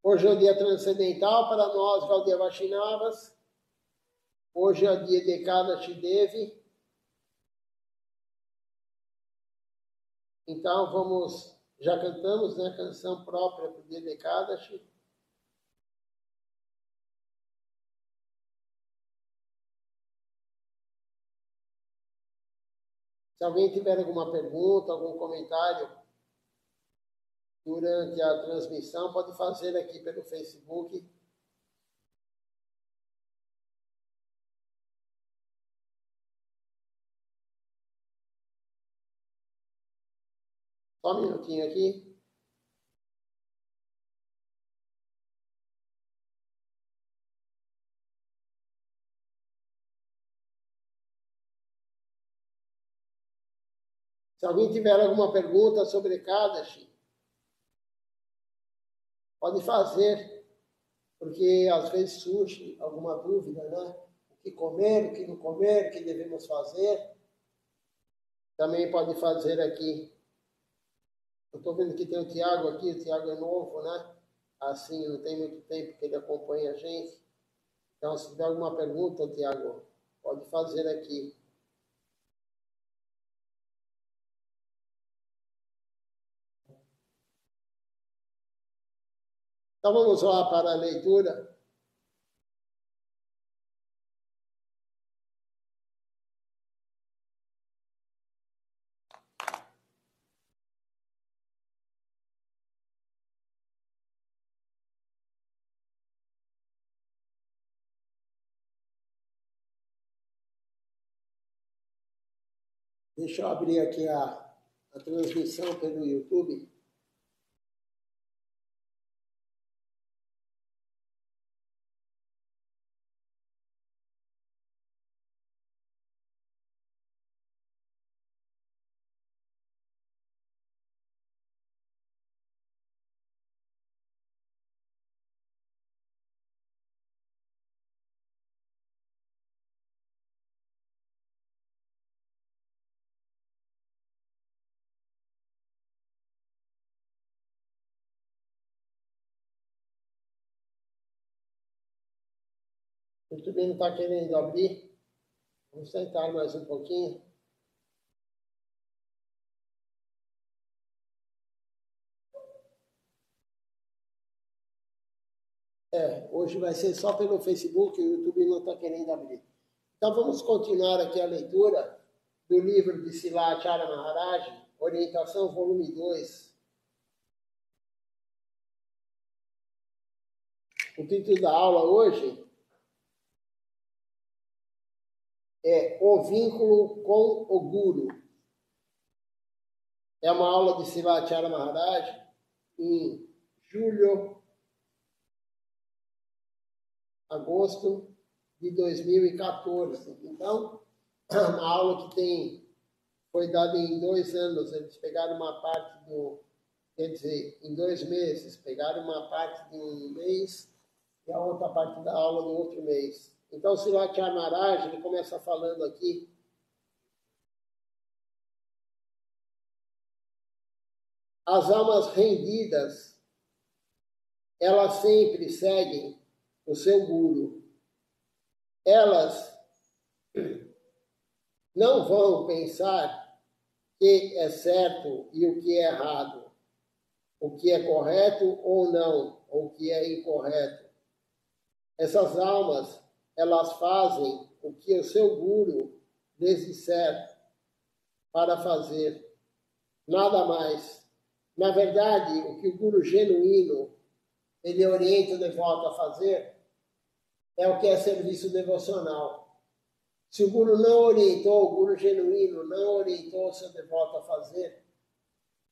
Hoje é o dia transcendental para nós, Gaudiya Vaishnavas. Hoje é o dia de Ekadashi Devi. Então vamos, já cantamos, né, canção própria para o dia de Ekadashi. Se alguém tiver alguma pergunta, algum comentário durante a transmissão, pode fazer aqui pelo Facebook. Só um minutinho aqui. Se alguém tiver alguma pergunta sobre Ekadashi, pode fazer, porque às vezes surge alguma dúvida, né? O que comer, o que não comer, o que devemos fazer. Também pode fazer aqui. Eu estou vendo que tem o Tiago aqui, o Tiago é novo, né? Assim, não tem muito tempo que ele acompanha a gente. Então, se tiver alguma pergunta, Tiago, pode fazer aqui. Então, vamos lá para a leitura. Deixa eu abrir aqui a transmissão pelo YouTube. O YouTube não está querendo abrir. Vamos tentar mais um pouquinho. Hoje vai ser só pelo Facebook, o YouTube não está querendo abrir. Então vamos continuar aqui a leitura do livro de Silacharya Maharaj, Orientação, volume 2. O título da aula hoje é O Vínculo com o Guru. É uma aula de Silacharya Maharaj em julho, agosto de 2014. Então, uma aula que foi dada em 2 anos. Eles pegaram uma parte quer dizer, em 2 meses, pegaram uma parte de um mês e a outra parte da aula no outro mês. Então, o Silacharya Maharaj, ele começa falando aqui as almas rendidas, elas sempre seguem o seu guru. Elas não vão pensar o que é certo e o que é errado, o que é correto ou não, ou o que é incorreto. Essas almas, elas fazem o que o seu guru lhes disser para fazer, nada mais. Na verdade, o que o guru genuíno, ele orienta o devoto a fazer, é o que é serviço devocional. Se o guru não orientou, o guru genuíno não orientou o seu devoto a fazer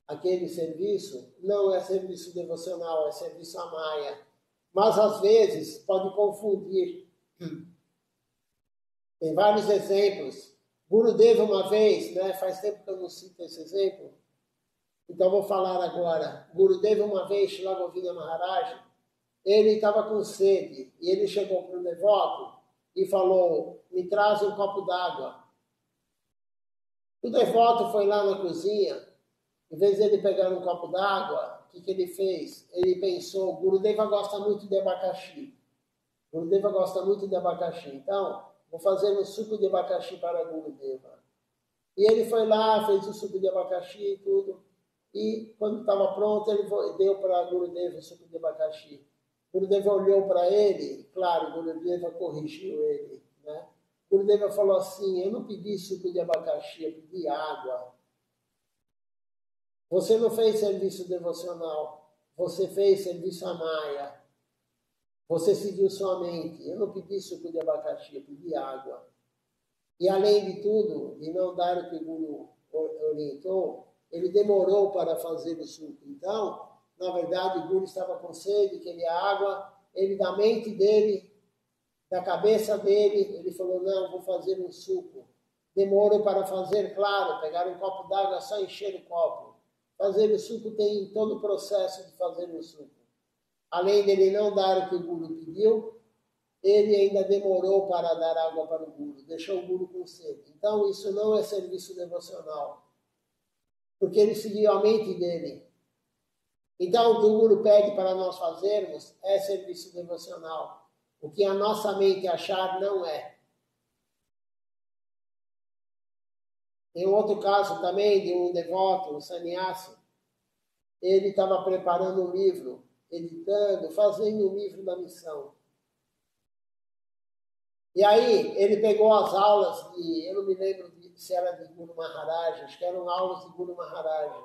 aquele serviço, não é serviço devocional, é serviço a Maya. Mas, às vezes, pode confundir. Tem vários exemplos. Gurudeva, uma vez, né, faz tempo que eu não cito esse exemplo, então vou falar agora. Gurudeva, uma vez, Srila Govinda Maharaj, ele estava com sede, e ele chegou para o devoto e falou, me traz um copo d'água. O devoto foi lá na cozinha Em vez de ele pegar um copo d'água, o que ele fez? Ele pensou, o Gurudeva gosta muito de abacaxi. O Gurudeva gosta muito de abacaxi. Então, vou fazer um suco de abacaxi para Gurudeva. E ele foi lá, fez o suco de abacaxi e tudo. E quando estava pronto, ele deu para Gurudeva o suco de abacaxi. Gurudeva olhou para ele, claro, Gurudeva corrigiu ele, né? Gurudeva falou assim, eu não pedi suco de abacaxi, eu pedi água. Você não fez serviço devocional, você fez serviço à Maya. Você seguiu sua mente. Eu não pedi suco de abacaxi, eu pedi água. E além de tudo, de não dar o que o Guru orientou, ele demorou para fazer o suco. Então, na verdade, o Guru estava com sede, queria água. Ele, da mente dele, da cabeça dele, ele falou, não, vou fazer um suco. Demorou para fazer, claro, pegar um copo d'água, só encher o copo. Fazer o suco tem todo o processo de fazer o suco. Além dele não dar o que o Guru pediu, ele ainda demorou para dar água para o Guru, deixou o Guru com sede. Então, isso não é serviço devocional, porque ele seguiu a mente dele. Então, o que o Guru pede para nós fazermos é serviço devocional. O que a nossa mente achar não é. Tem um outro caso também de um devoto, um sannyasi. Ele estava preparando um livro, editando, fazendo um livro da missão. E aí, ele pegou as aulas de, eu não me lembro se era de Guru Maharaj, acho que eram aulas de Guru Maharaj.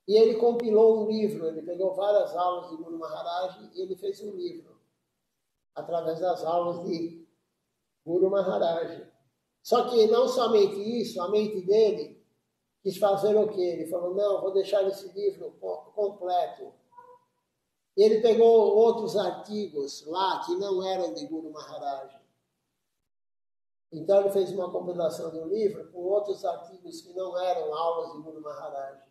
E ele compilou um livro, ele pegou várias aulas de Guru Maharaj e ele fez um livro, através das aulas de Guru Maharaj. Só que não somente isso, a mente dele quis fazer o quê? Ele falou, não, vou deixar esse livro completo. E ele pegou outros artigos lá que não eram de Guru Maharaj. Então ele fez uma compilação de um livro com outros artigos que não eram aulas de Guru Maharaj.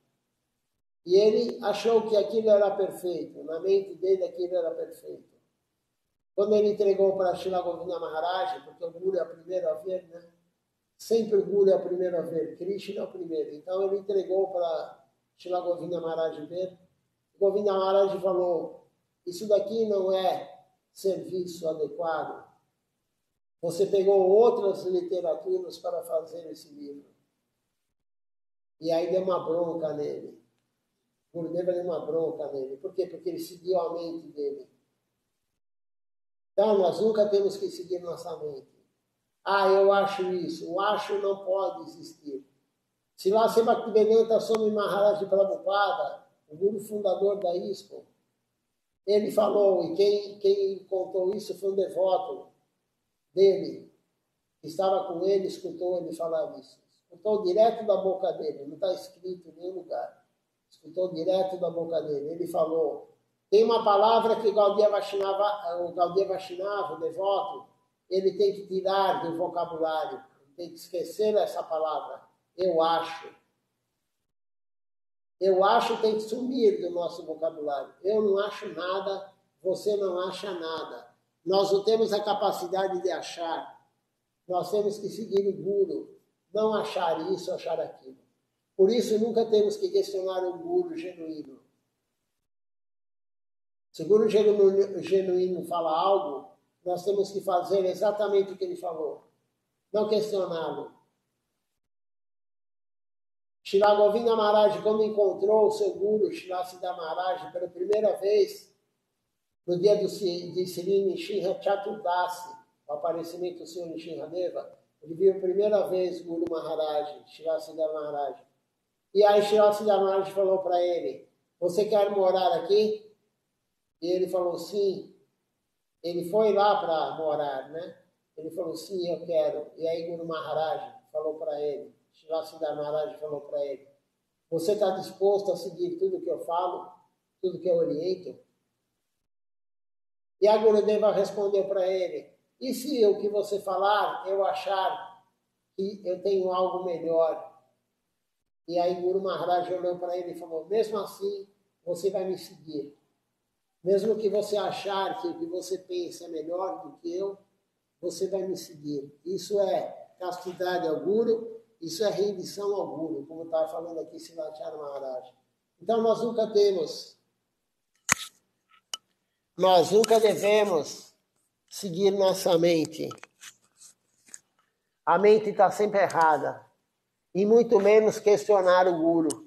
E ele achou que aquilo era perfeito, na mente dele aquilo era perfeito. Quando ele entregou para Srila Govinda Maharaj, porque o Guru é o primeiro a ver, né? Sempre o Guru é o primeiro a ver, Krishna é o primeiro. Então ele entregou para Srila Govinda Maharaj ver. Govinda Maharaj falou, isso daqui não é serviço adequado. Você pegou outras literaturas para fazer esse livro. E aí deu uma bronca nele. Gurudeva deu uma bronca nele. Por quê? Porque ele seguiu a mente dele. Então, nós nunca temos que seguir nossa mente. Ah, eu acho isso. O acho não pode existir. Se lá se Bhaktivedanta Swami Maharaj Prabhupada, o guru fundador da ISKCON, ele falou, e quem contou isso foi um devoto dele, que estava com ele, escutou ele falar isso. Escutou direto da boca dele, não está escrito em nenhum lugar. Escutou direto da boca dele. Ele falou, tem uma palavra que o Gaudiya Vaishnava, o devoto, ele tem que tirar do vocabulário, tem que esquecer essa palavra. Eu acho. Eu acho tem que sumir do nosso vocabulário. Eu não acho nada, você não acha nada. Nós não temos a capacidade de achar. Nós temos que seguir o Guru, não achar isso, achar aquilo. Por isso, nunca temos que questionar o Guru genuíno. Se o Guru genuíno fala algo, nós temos que fazer exatamente o que ele falou. Não questioná-lo. Srila Govinda Maharaj, quando encontrou o seu Guru, Srila Siddha Maharaj, pela primeira vez, no dia de Sri Nishinha Chaturdasi, o aparecimento do Senhor Nishinradeva, ele viu a primeira vez o Guru Maharaj, Srila Siddha Maharaj. E aí Srila Siddha Maharaj falou para ele, você quer morar aqui? E ele falou, sim. Ele foi lá para morar, né? Ele falou, sim, eu quero. E aí Guru Maharaj falou para ele, Srila Siddha Maharaj falou para ele, você está disposto a seguir tudo que eu falo, tudo que eu oriento? E a Gurudeva respondeu para ele, e se o que você falar, eu achar que eu tenho algo melhor? E aí Guru Maharaj olhou para ele e falou, mesmo assim, você vai me seguir. Mesmo que você achar que o que você pensa é melhor do que eu, você vai me seguir. Isso é castidade ao Guru, Isso é rendição ao Guru, como estava falando aqui Srilacharya Maharaj. Então nós nunca devemos seguir nossa mente. A mente está sempre errada. E muito menos questionar o Guru.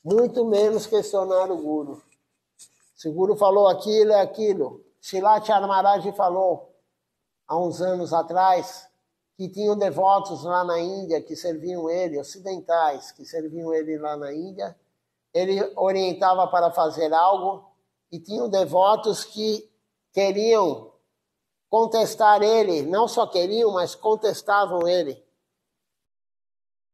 Muito menos questionar o Guru. Se o Guru falou aquilo, é aquilo. Srilacharya Maharaj falou, há uns anos atrás, que tinham devotos lá na Índia que serviam ele, ocidentais, que serviam ele lá na Índia. Ele orientava para fazer algo e tinham devotos que queriam contestar ele, não só queriam, mas contestavam ele.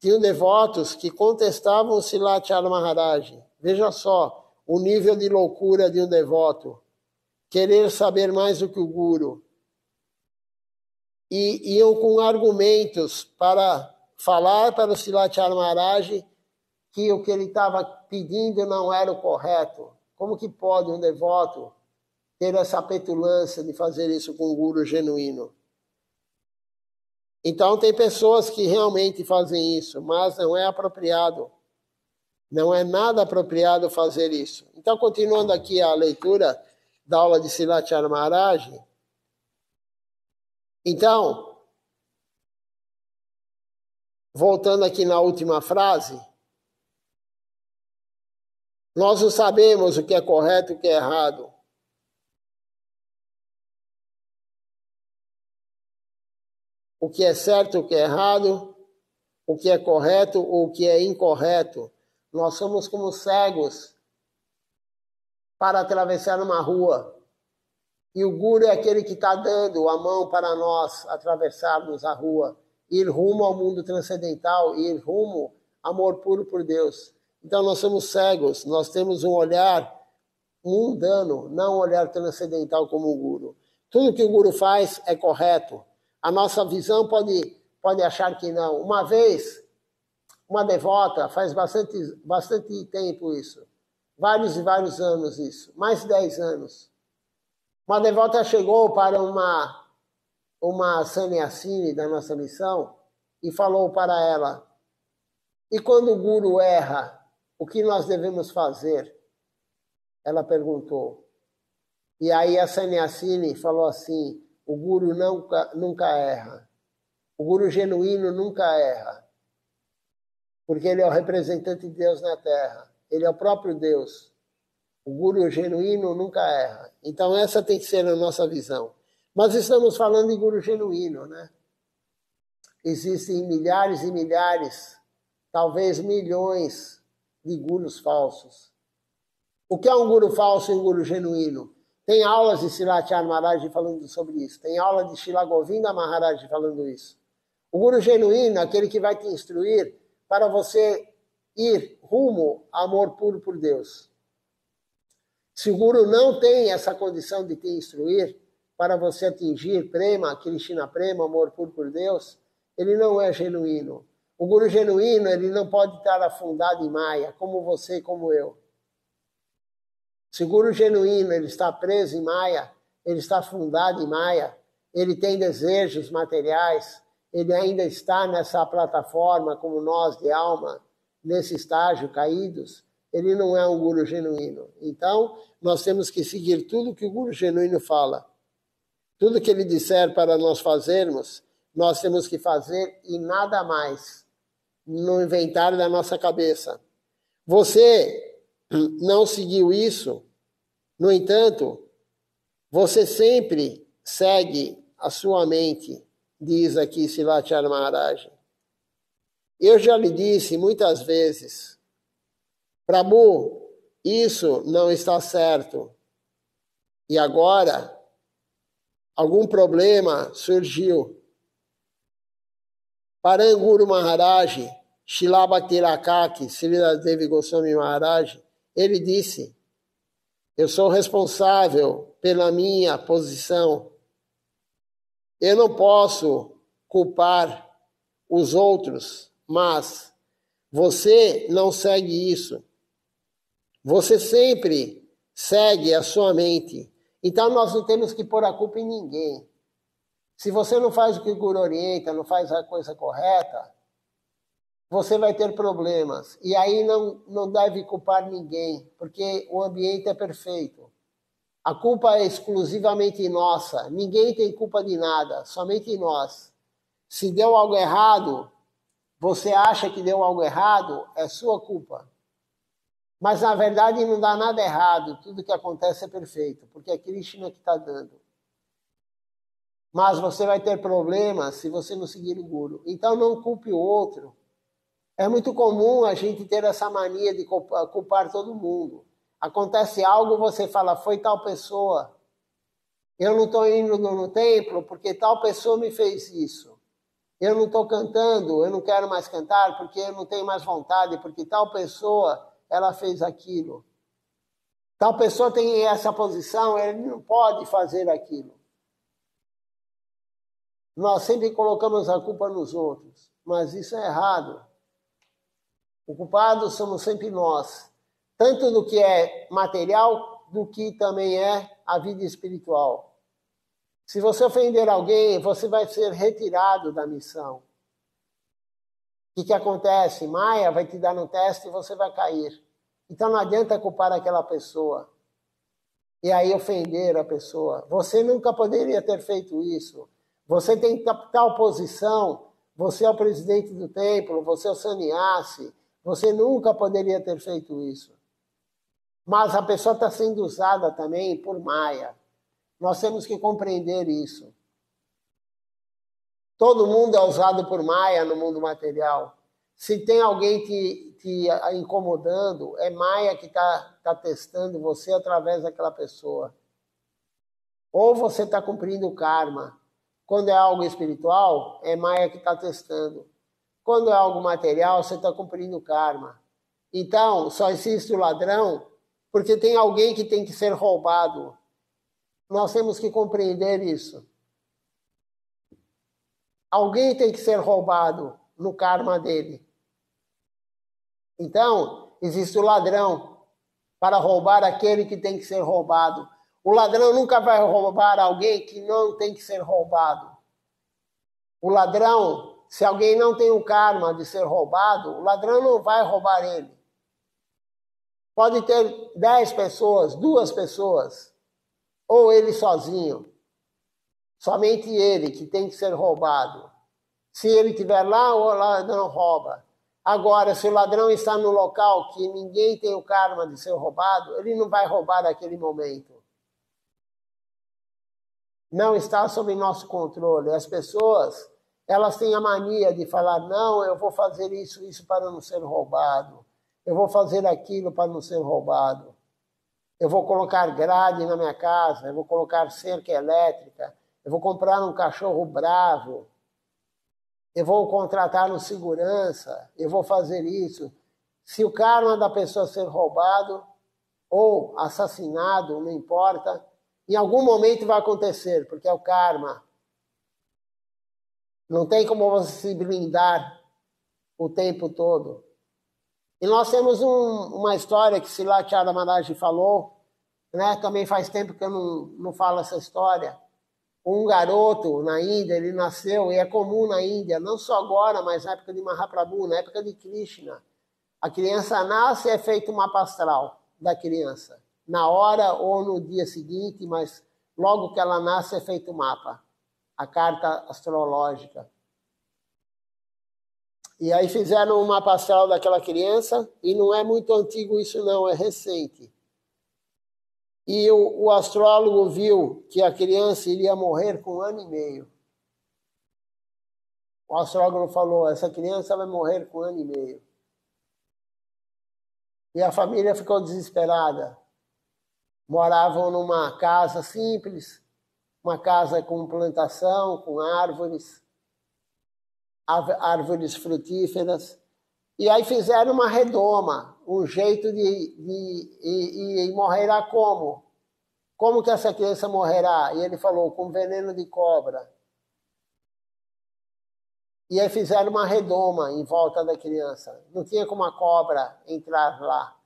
Tinham devotos que contestavam o Srilacharya Maharaj. Veja só o nível de loucura de um devoto. Querer saber mais do que o Guru. E iam com argumentos para falar para o Srilacharya Maharaj que o que ele estava pedindo não era o correto. Como que pode um devoto ter essa petulância de fazer isso com um Guru genuíno? Então tem pessoas que realmente fazem isso, mas não é apropriado. Não é nada apropriado fazer isso. Então, continuando aqui a leitura da aula de Srilacharya Maharaj. Então, voltando aqui na última frase, nós não sabemos o que é correto e o que é errado. O que é certo, o que é errado, o que é correto ou o que é incorreto. Nós somos como cegos para atravessar uma rua. E o Guru é aquele que está dando a mão para nós atravessarmos a rua, ir rumo ao mundo transcendental, ir rumo ao amor puro por Deus. Então nós somos cegos, nós temos um olhar mundano, não um olhar transcendental como o Guru. Tudo que o Guru faz é correto. A nossa visão pode achar que não. Uma vez, uma devota, faz bastante tempo isso, vários e vários anos isso, mais de 10 anos. Uma devota chegou para uma sannyasini da nossa missão e falou para ela, e quando o Guru erra, o que nós devemos fazer? Ela perguntou. E aí a sannyasini falou assim, o Guru nunca erra. O Guru genuíno nunca erra. Porque ele é o representante de Deus na Terra. Ele é o próprio Deus. O Guru genuíno nunca erra. Então essa tem que ser a nossa visão. Mas estamos falando de Guru genuíno, né? Existem milhares e milhares, talvez milhões de Gurus falsos. O que é um Guru falso e um Guru genuíno? Tem aulas de Srilacharya Maharaj falando sobre isso. Tem aula de Srila Govinda Maharaj falando isso. O Guru genuíno é aquele que vai te instruir para você ir rumo ao amor puro por Deus. Se o Guru não tem essa condição de te instruir para você atingir Prema, Krishna Prema, amor puro por Deus, ele não é genuíno. O Guru genuíno, ele não pode estar afundado em Maya, como você e como eu. Se o Guru genuíno ele está preso em Maya, ele está afundado em Maya, ele tem desejos materiais, ele ainda está nessa plataforma como nós de alma, nesse estágio caídos, ele não é um Guru genuíno. Então, nós temos que seguir tudo que o Guru genuíno fala. Tudo que ele disser para nós fazermos, nós temos que fazer e nada mais, no inventário da nossa cabeça. Você não seguiu isso, no entanto, você sempre segue a sua mente, diz aqui Srilacharya Maharaj. Eu já lhe disse muitas vezes, Prabhu, isso não está certo. E agora, algum problema surgiu. Paranguru Maharaj, Srila Bhaktirakaki, Srila Devi Goswami Maharaj, ele disse, eu sou responsável pela minha posição. Eu não posso culpar os outros, mas você não segue isso. Você sempre segue a sua mente. Então nós não temos que pôr a culpa em ninguém. Se você não faz o que o Guru orienta, não faz a coisa correta, você vai ter problemas. E aí não deve culpar ninguém, porque o ambiente é perfeito. A culpa é exclusivamente nossa. Ninguém tem culpa de nada, somente nós. Se deu algo errado, você acha que deu algo errado, é sua culpa. Mas, na verdade, não dá nada errado. Tudo que acontece é perfeito, porque é Krishna que está dando. Mas você vai ter problemas se você não seguir o Guru. Então, não culpe o outro. É muito comum a gente ter essa mania de culpar todo mundo. Acontece algo, você fala, foi tal pessoa. Eu não estou indo no templo porque tal pessoa me fez isso. Eu não estou cantando, eu não quero mais cantar porque eu não tenho mais vontade, porque tal pessoa, ela fez aquilo. Tal pessoa tem essa posição, ele não pode fazer aquilo. Nós sempre colocamos a culpa nos outros, mas isso é errado. O culpado somos sempre nós, tanto do que é material, do que também é a vida espiritual. Se você ofender alguém, você vai ser retirado da missão. O que acontece? Maia vai te dar um teste e você vai cair. Então não adianta culpar aquela pessoa e aí ofender a pessoa. Você nunca poderia ter feito isso. Você tem tal posição, você é o presidente do templo, você é o sannyasi, você nunca poderia ter feito isso. Mas a pessoa está sendo usada também por Maya. Nós temos que compreender isso. Todo mundo é usado por Maya no mundo material. Se tem alguém te incomodando, é Maya que está testando você através daquela pessoa. Ou você está cumprindo o karma. Quando é algo espiritual, é Maya que está testando. Quando é algo material, você está cumprindo o karma. Então, só existe o ladrão porque tem alguém que tem que ser roubado. Nós temos que compreender isso. Alguém tem que ser roubado no karma dele. Então, existe o ladrão para roubar aquele que tem que ser roubado. O ladrão nunca vai roubar alguém que não tem que ser roubado. O ladrão, se alguém não tem o karma de ser roubado, o ladrão não vai roubar ele. Pode ter 10 pessoas, 2 pessoas, ou ele sozinho. Somente ele que tem que ser roubado. Se ele estiver lá, o ladrão rouba. Agora, se o ladrão está no local que ninguém tem o karma de ser roubado, ele não vai roubar naquele momento. Não está sob nosso controle. As pessoas, elas têm a mania de falar, não, eu vou fazer isso para não ser roubado. Eu vou fazer aquilo para não ser roubado. Eu vou colocar grade na minha casa, eu vou colocar cerca elétrica, eu vou comprar um cachorro bravo, eu vou contratar um segurança, eu vou fazer isso. Se o karma da pessoa ser roubado ou assassinado, não importa, em algum momento vai acontecer, porque é o karma. Não tem como você se blindar o tempo todo. E nós temos uma história que Silachara Maharaj falou, né? Também faz tempo que eu não falo essa história. Um garoto na Índia, ele nasceu, e é comum na Índia, não só agora, mas na época de Mahaprabhu, na época de Krishna. A criança nasce e é feito um mapa astral da criança. Na hora ou no dia seguinte, mas logo que ela nasce é feito o mapa, a carta astrológica. E aí fizeram um mapa astral daquela criança, e não é muito antigo isso não, é recente. E o astrólogo viu que a criança iria morrer com 1 ano e meio. O astrólogo falou, essa criança vai morrer com 1 ano e meio. E a família ficou desesperada. Moravam numa casa simples, uma casa com plantação, com árvores frutíferas. E aí fizeram uma redoma, um jeito de morrerá como? Como que essa criança morrerá? E ele falou, com veneno de cobra. E aí fizeram uma redoma em volta da criança. Não tinha como a cobra entrar lá.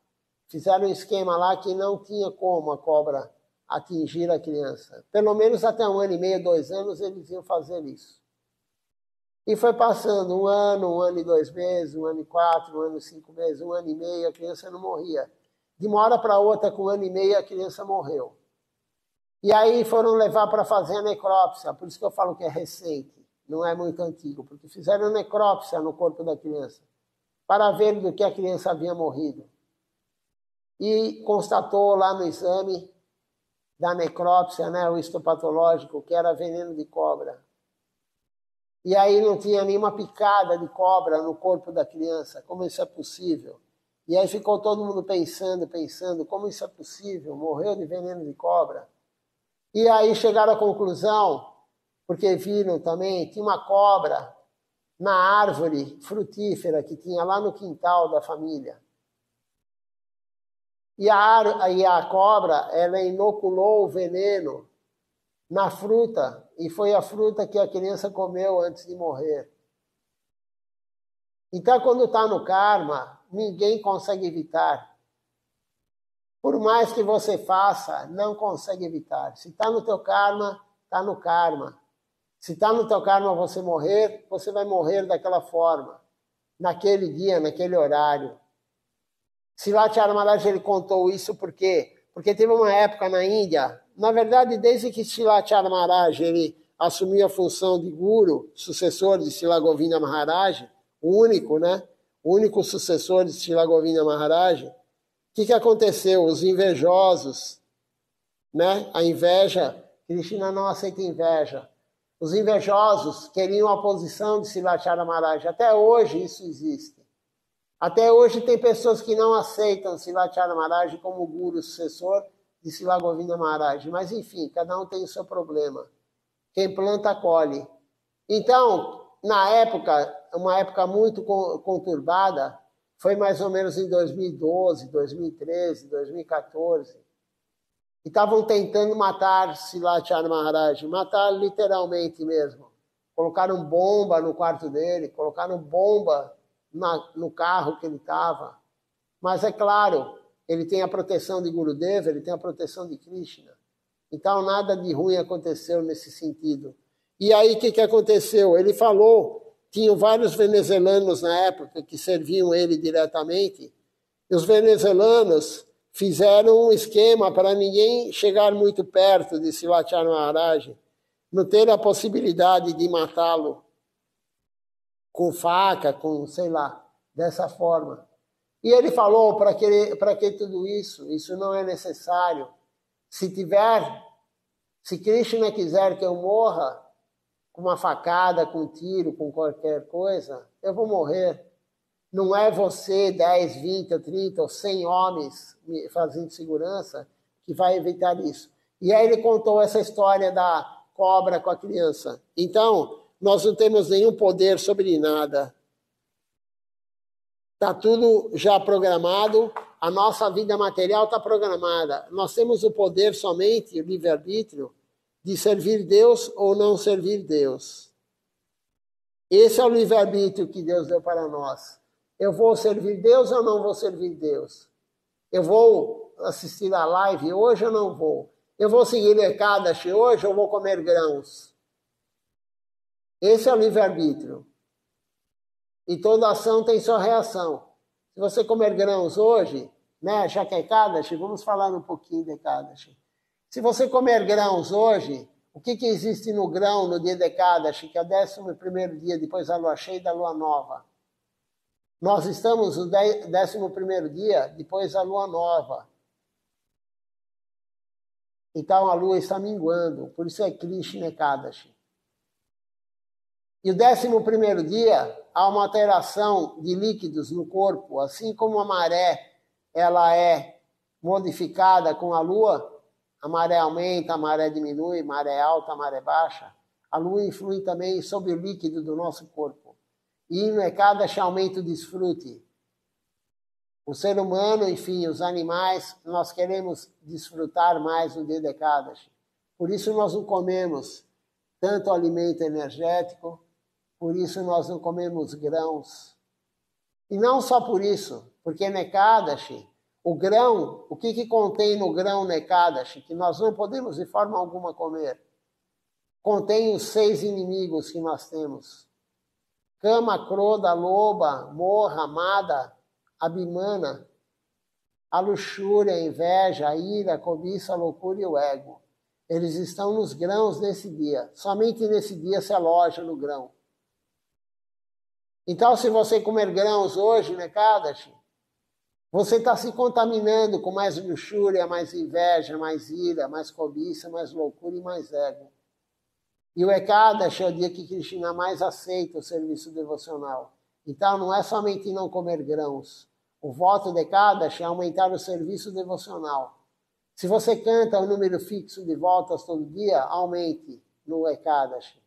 Fizeram um esquema lá que não tinha como a cobra atingir a criança. Pelo menos até 1 ano e meio, 2 anos, eles iam fazer isso. E foi passando 1 ano e 2 meses, 1 ano e 4, 1 ano e 5 meses, 1 ano e meio, a criança não morria. De uma hora para outra, com 1 ano e meio, a criança morreu. E aí foram levar para fazer a necrópsia, por isso que eu falo que é recente, não é muito antigo, porque fizeram necrópsia no corpo da criança, para ver do que a criança havia morrido. E constatou lá no exame da necrópsia, né, o histopatológico, que era veneno de cobra. E aí não tinha nenhuma picada de cobra no corpo da criança. Como isso é possível? E aí ficou todo mundo pensando, como isso é possível? Morreu de veneno de cobra. E aí chegaram à conclusão, porque viram também, tinha uma cobra na árvore frutífera que tinha lá no quintal da família. E a cobra, ela inoculou o veneno na fruta, e foi a fruta que a criança comeu antes de morrer. Então, quando está no karma, ninguém consegue evitar. Por mais que você faça, não consegue evitar. Se está no teu karma, está no karma. Se está no teu karma você morrer, você vai morrer daquela forma, naquele dia, naquele horário. Silatya Maharaj, ele contou isso por quê? Porque teve uma época na Índia, na verdade, desde que Silatya Maharaj ele assumiu a função de guru, sucessor de Srila Govinda Maharaj, o único, né? O único sucessor de Srila Govinda Maharaj. O que aconteceu? Os invejosos, né? A inveja, Krishna não aceita inveja. Os invejosos queriam a posição de Silatya Maharaj. Até hoje isso existe. Até hoje tem pessoas que não aceitam Silatya Maharaj como guru sucessor de Srila Govinda Maharaj. Mas, enfim, cada um tem o seu problema. Quem planta, colhe. Então, na época, uma época muito conturbada, foi mais ou menos em 2012, 2013, 2014. E estavam tentando matar Silatya Maharaj, matar literalmente mesmo. Colocaram bomba no quarto dele, colocaram bomba no carro que ele estava. Mas é claro, ele tem a proteção de Gurudeva, ele tem a proteção de Krishna. Então nada de ruim aconteceu nesse sentido. E aí o que aconteceu? Ele falou, tinham vários venezuelanos na época que serviam ele diretamente, e os venezuelanos fizeram um esquema para ninguém chegar muito perto de Silatya Maharaj, não ter a possibilidade de matá-lo com faca, com, sei lá, dessa forma. E ele falou, para que tudo isso? Isso não é necessário. Se Krishna quiser que eu morra com uma facada, com um tiro, com qualquer coisa, eu vou morrer. Não é você, 10, 20, 30 ou 100 homens fazendo segurança que vai evitar isso. E aí ele contou essa história da cobra com a criança. Então, nós não temos nenhum poder sobre nada. Está tudo já programado, a nossa vida material está programada. Nós temos o poder somente, o livre-arbítrio, de servir Deus ou não servir Deus. Esse é o livre-arbítrio que Deus deu para nós. Eu vou servir Deus ou não vou servir Deus? Eu vou assistir a live hoje ou não vou? Eu vou seguir Ekadashi hoje ou vou comer grãos? Esse é o livre-arbítrio. E toda ação tem sua reação. Se você comer grãos hoje, né, já que é Ekadashi, vamos falar um pouquinho de Ekadashi. Se você comer grãos hoje, o que existe no grão no dia de Ekadashi, que é o 11º dia depois da lua cheia e da lua nova? Nós estamos no 11º dia depois da lua nova. Então a lua está minguando, por isso é Krishna Ekadashi. E o 11º dia, há uma alteração de líquidos no corpo, assim como a maré ela é modificada com a lua, a maré aumenta, a maré diminui, maré alta, a maré baixa. A lua influi também sobre o líquido do nosso corpo. E no Ekadashi aumenta o desfrute. O ser humano, enfim, os animais, nós queremos desfrutar mais no dia de Ekadashi. Por isso nós não comemos tanto alimento energético, por isso nós não comemos grãos. E não só por isso, porque no Ekadashi, o grão, o que contém no grão no Ekadashi, que nós não podemos de forma alguma comer? Contém os 6 inimigos que nós temos. Kama, Kroda, Loba, Morra, Mada, Abhimana, a luxúria, a inveja, a ira, a cobiça, a loucura e o ego. Eles estão nos grãos nesse dia. Somente nesse dia se aloja no grão. Então, se você comer grãos hoje, né, Kadashi, você está se contaminando com mais luxúria, mais inveja, mais ira, mais cobiça, mais loucura e mais ego. E o Ekadashi é o dia que Krishna mais aceita o serviço devocional. Então, não é somente não comer grãos. O voto de Ekadashi é aumentar o serviço devocional. Se você canta um número fixo de voltas todo dia, aumente no Ekadashi.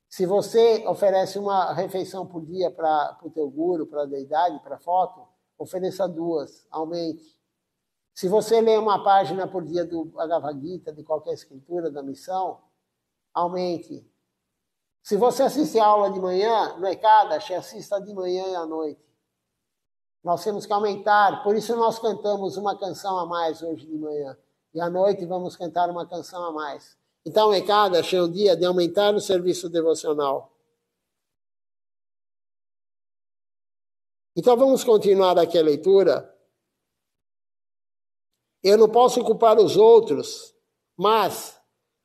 Se você oferece uma refeição por dia para o teu guru, para a deidade, para a foto, ofereça 2, aumente. Se você lê uma página por dia do Bhagavad Gita, de qualquer escritura da missão, aumente. Se você assiste a aula de manhã, no Ekadashi, assista de manhã e à noite. Nós temos que aumentar, por isso nós cantamos uma canção a mais hoje de manhã. E à noite vamos cantar uma canção a mais. Então, o Ekadashi é o dia de aumentar o serviço devocional. Então, vamos continuar aqui a leitura. Eu não posso culpar os outros, mas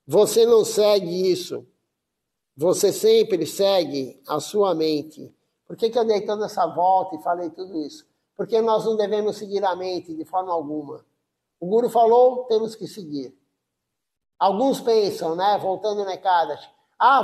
você não segue isso. Você sempre segue a sua mente. Por que eu dei toda essa volta e falei tudo isso? Porque nós não devemos seguir a mente de forma alguma. O Guru falou, temos que seguir. Alguns pensam, né, voltando no Ekadashi,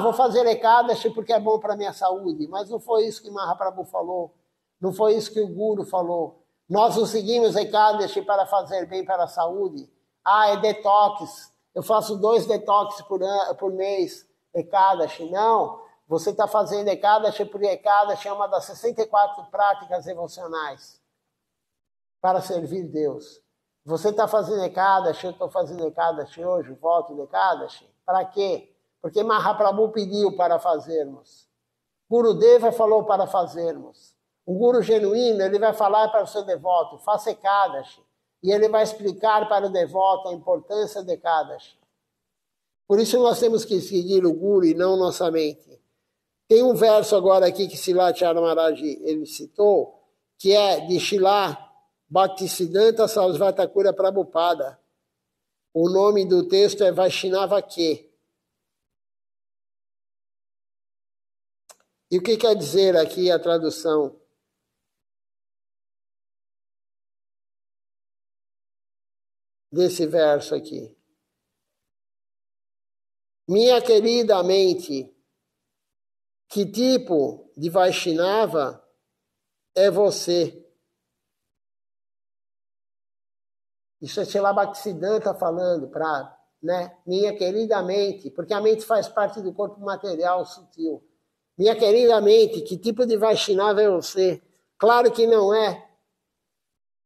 vou fazer Ekadashi porque é bom para a minha saúde. Mas não foi isso que Mahaprabhu falou. Não foi isso que o Guru falou. Nós não seguimos Ekadashi para fazer bem para a saúde. É detox. Eu faço 2 detox por mês, Ekadashi. Não. Você está fazendo Ekadashi porque Ekadashi é uma das 64 práticas devocionais para servir Deus. Você está fazendo Ekadashi, eu estou fazendo Ekadashi hoje, volto de Ekadashi. Para quê? Porque Mahaprabhu pediu para fazermos. Gurudeva falou para fazermos. Um guru genuíno, ele vai falar para o seu devoto, faça Ekadashi. E ele vai explicar para o devoto a importância de Ekadashi. Por isso nós temos que seguir o guru e não nossa mente. Tem um verso agora aqui que Srila Maharaj ele citou, que é de Srila Bhaktisiddhanta Sarasvati Thakura Prabhupada. O nome do texto é Vaishnava Que. E o que quer dizer aqui a tradução? Desse verso aqui. Minha querida mente, que tipo de Vaishnava é você? Isso é Srila Bhaktisiddhanta falando para, né, minha querida mente, porque a mente faz parte do corpo material sutil. Minha querida mente, que tipo de Vaishnava é você? Claro que não é.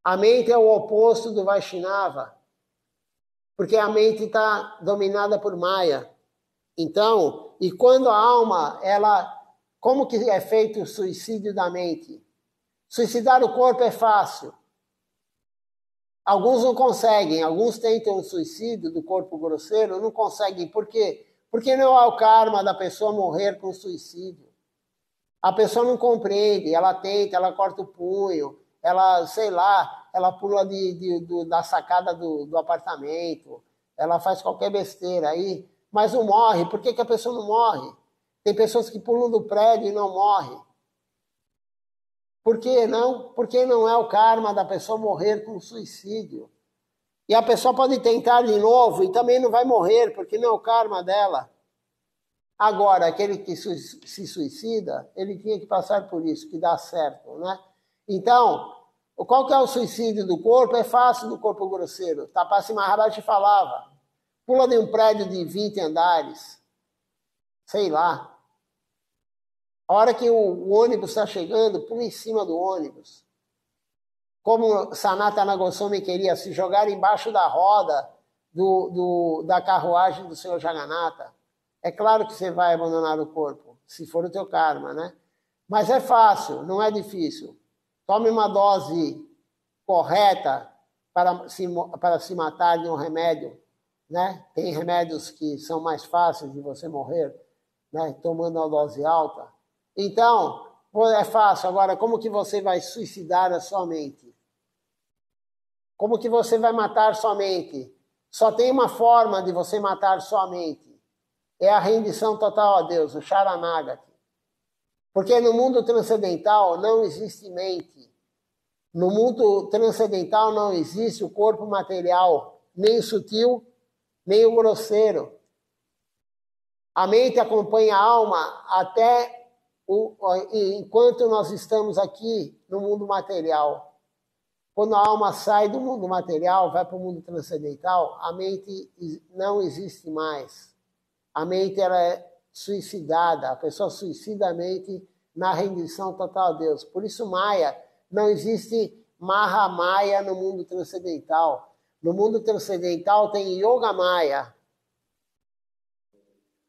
A mente é o oposto do Vaishnava, porque a mente está dominada por Maya. Então, e quando a alma, como que é feito o suicídio da mente? Suicidar o corpo é fácil. Alguns não conseguem, alguns tentam o suicídio do corpo grosseiro, não conseguem. Por quê? Porque não é o karma da pessoa morrer com suicídio. A pessoa não compreende, ela tenta, ela corta o punho, ela, sei lá, ela pula da sacada do apartamento, ela faz qualquer besteira aí, mas não morre. Por que a pessoa não morre? Tem pessoas que pulam do prédio e não morrem. Por que não? Porque não é o karma da pessoa morrer com suicídio. E a pessoa pode tentar de novo e também não vai morrer, porque não é o karma dela. Agora, aquele que se suicida, ele tinha que passar por isso, que dá certo, né? Então, qual que é o suicídio do corpo? É fácil do corpo grosseiro. Tapassi Maharaj falava, pula de um prédio de 20 andares, sei lá. A hora que o ônibus está chegando, pula em cima do ônibus. Como Sanatana Goswami queria se jogar embaixo da roda da carruagem do Senhor Jagannatha. É claro que você vai abandonar o corpo, se for o teu karma, né? Mas é fácil, não é difícil. Tome uma dose correta para se matar de um remédio, né? Tem remédios que são mais fáceis de você morrer, né? Tomando uma dose alta. Então, É fácil. Agora, como que você vai suicidar a sua mente? Como que você vai matar sua mente? Só tem uma forma de você matar sua mente. É a rendição total a Deus, o Sharanagati. Porque no mundo transcendental não existe mente. No mundo transcendental não existe o corpo material, nem o sutil, nem o grosseiro. A mente acompanha a alma até enquanto nós estamos aqui no mundo material. Quando a alma sai do mundo material, vai para o mundo transcendental, a mente não existe mais. A mente ela é suicidada, a pessoa suicida a mente na rendição total a Deus. Por isso, Maya, não existe Mahamaya no mundo transcendental. No mundo transcendental tem Yoga Maya.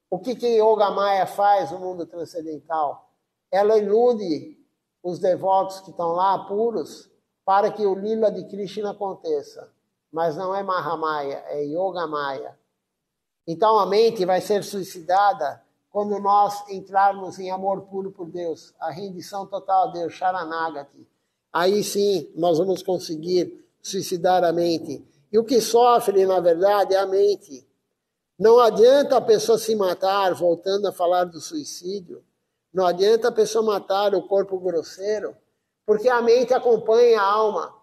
O que Yoga Maya faz no mundo transcendental? Ela ilude os devotos que estão lá, puros, para que o Lila de Krishna aconteça. Mas não é Mahamaya, é Yoga Maya. Então a mente vai ser suicidada quando nós entrarmos em amor puro por Deus, a rendição total a Deus, Sharanagati. Aí sim nós vamos conseguir suicidar a mente. E o que sofre, na verdade, é a mente. Não adianta a pessoa se matar, voltando a falar do suicídio, não adianta a pessoa matar o corpo grosseiro, porque a mente acompanha a alma.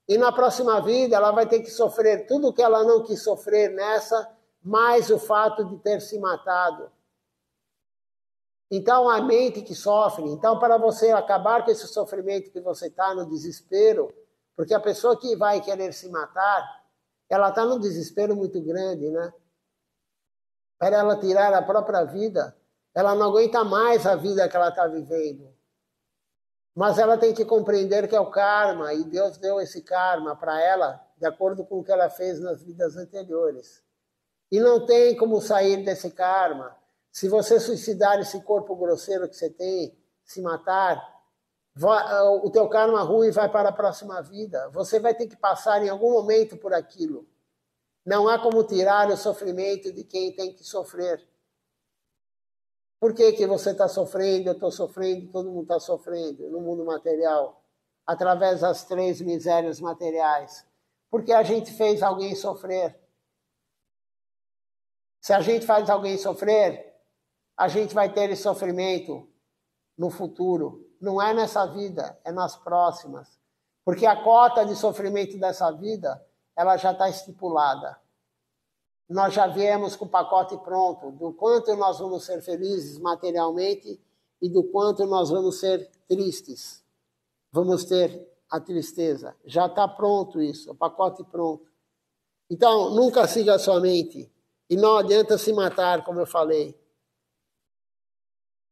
E na próxima vida ela vai ter que sofrer tudo o que ela não quis sofrer nessa, mais o fato de ter se matado. Então, a mente que sofre. Então, para você acabar com esse sofrimento que você está no desespero, porque a pessoa que vai querer se matar, ela está num desespero muito grande, né? Para ela tirar a própria vida, ela não aguenta mais a vida que ela está vivendo. Mas ela tem que compreender que é o karma, e Deus deu esse karma para ela, de acordo com o que ela fez nas vidas anteriores. E não tem como sair desse karma. Se você suicidar esse corpo grosseiro que você tem, se matar, o teu karma ruim vai para a próxima vida. Você vai ter que passar em algum momento por aquilo. Não há como tirar o sofrimento de quem tem que sofrer. Por que você está sofrendo, eu estou sofrendo, todo mundo está sofrendo no mundo material? Através das 3 misérias materiais. Porque a gente fez alguém sofrer. Se a gente faz alguém sofrer, a gente vai ter esse sofrimento no futuro. Não é nessa vida, é nas próximas. Porque a cota de sofrimento dessa vida, ela já está estipulada. Nós já viemos com o pacote pronto, do quanto nós vamos ser felizes materialmente e do quanto nós vamos ser tristes. Vamos ter a tristeza. Já está pronto isso, o pacote pronto. Então, nunca siga a sua mente. E não adianta se matar, como eu falei.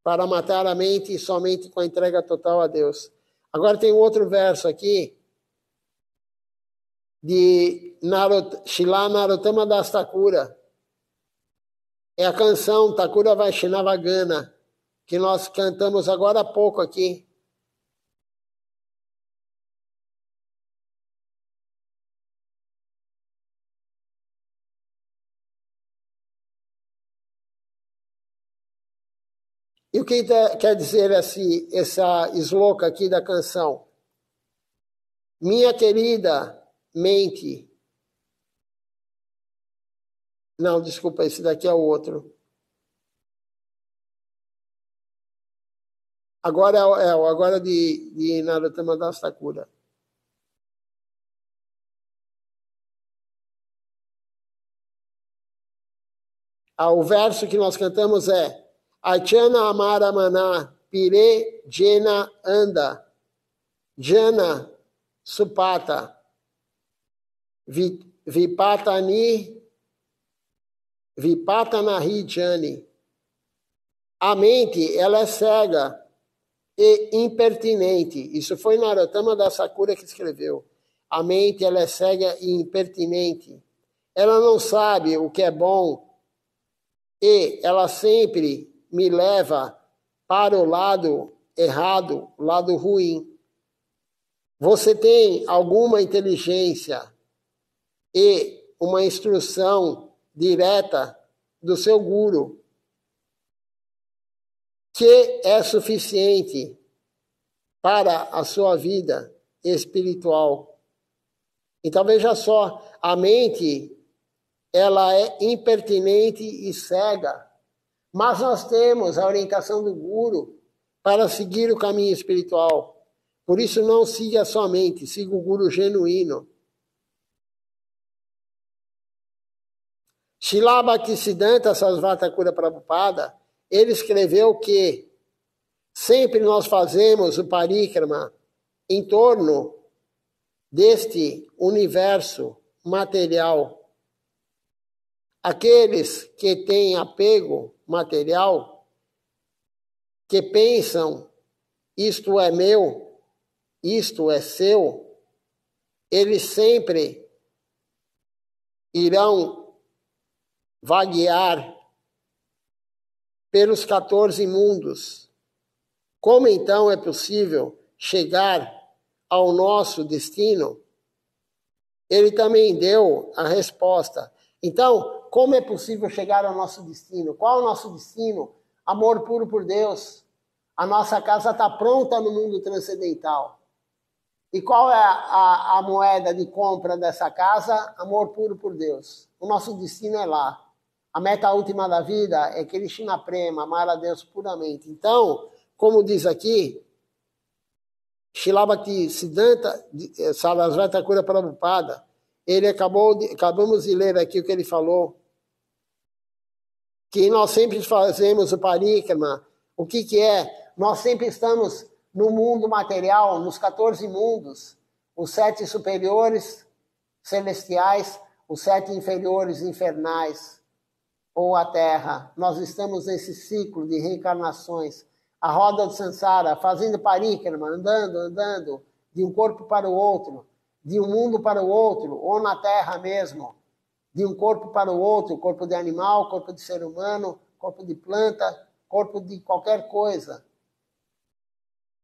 Para matar a mente somente com a entrega total a Deus. Agora tem outro verso aqui, de Shila Narottama Das Thakura. É a canção Thakura Vaishnava Gana, que nós cantamos agora há pouco aqui. E o que quer dizer essa sloka aqui da canção? Minha querida mente. Não, desculpa, esse daqui é o outro. Agora de Narottama Das Thakura. O verso que nós cantamos é Achana Amara Maná Pire Jena Anda Jana Supata Vipatanahi Jani. A mente, ela é cega e impertinente. Isso foi Narottama Das Thakura que escreveu. A mente, ela é cega e impertinente. Ela não sabe o que é bom e ela sempre me leva para o lado errado, o lado ruim. Você tem alguma inteligência e uma instrução direta do seu guru, que é suficiente para a sua vida espiritual. Então veja só, a mente ela é impertinente e cega, mas nós temos a orientação do Guru para seguir o caminho espiritual. Por isso não siga sua mente, siga o Guru genuíno. Srila Bhaktisiddhanta Sarasvati Thakur Prabhupada, ele escreveu que sempre nós fazemos o parikrama em torno deste universo material. Aqueles que têm apego material, que pensam isto é meu, isto é seu, eles sempre irão vaguear pelos 14 mundos. Como então é possível chegar ao nosso destino? Ele também deu a resposta. Então, como é possível chegar ao nosso destino? Qual é o nosso destino? Amor puro por Deus. A nossa casa está pronta no mundo transcendental. E qual é a moeda de compra dessa casa? Amor puro por Deus. O nosso destino é lá. A meta última da vida é Krishna Prema, amar a Deus puramente. Então, como diz aqui, Srila Bhaktisiddhanta Sarasvati Thakur Prabhupada, ele acabamos de ler aqui o que ele falou, que nós sempre fazemos o parikrama. O que é? Nós sempre estamos no mundo material, nos 14 mundos, os 7 superiores celestiais, os 7 inferiores infernais, ou a Terra. Nós estamos nesse ciclo de reencarnações, a roda do Sansara, fazendo parikrama, andando, de um corpo para o outro, de um mundo para o outro, ou na Terra mesmo, de um corpo para o outro, corpo de animal, corpo de ser humano, corpo de planta, corpo de qualquer coisa.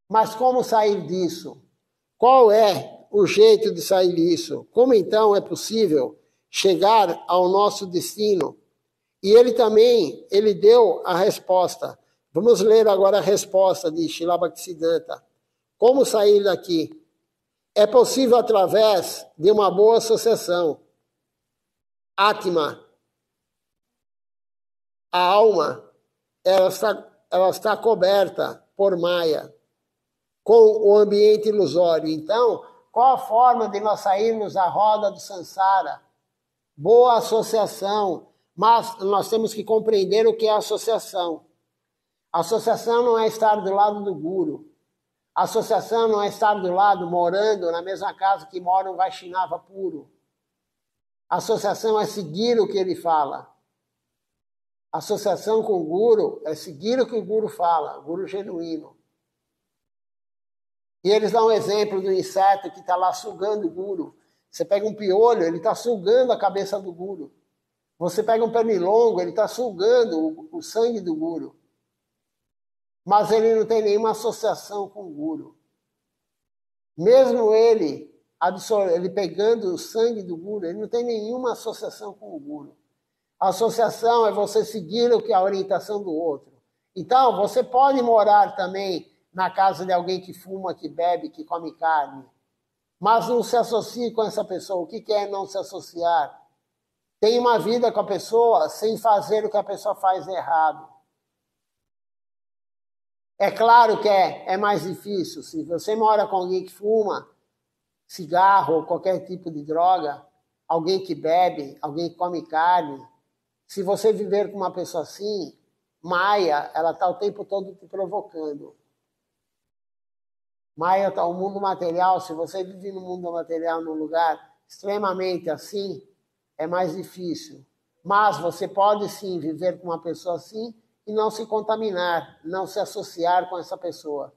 Mas como sair disso? Qual é o jeito de sair disso? Como então é possível chegar ao nosso destino? E ele deu a resposta. Vamos ler agora a resposta de Srila Bhaktisiddhanta. Como sair daqui? É possível através de uma boa associação. Atma, a alma, ela está coberta por Maya, com o ambiente ilusório. Então, qual a forma de nós sairmos da roda do Sansara? Boa associação. Mas nós temos que compreender o que é associação. Associação não é estar do lado do Guru. Associação não é estar do lado, morando na mesma casa que mora um Vaishnava puro. Associação é seguir o que ele fala. Associação com o Guru é seguir o que o Guru fala, o Guru genuíno. E eles dão um exemplo do inseto que está lá sugando o Guru. Você pega um piolho, ele está sugando a cabeça do Guru. Você pega um pernilongo, ele está sugando o sangue do Guru. Mas ele não tem nenhuma associação com o Guru. Mesmo ele pegando o sangue do Guru, ele não tem nenhuma associação com o Guru. A associação é você seguir o que é a orientação do outro. Então, você pode morar também na casa de alguém que fuma, que bebe, que come carne. Mas não se associe com essa pessoa. O que é não se associar? Tem uma vida com a pessoa sem fazer o que a pessoa faz errado. É claro que é mais difícil. Se você mora com alguém que fuma cigarro ou qualquer tipo de droga, alguém que bebe, alguém que come carne, se você viver com uma pessoa assim, Maya, ela está o tempo todo te provocando. Maya está o mundo material. Se você vive no mundo material num lugar extremamente assim, é mais difícil. Mas você pode sim viver com uma pessoa assim e não se contaminar, não se associar com essa pessoa.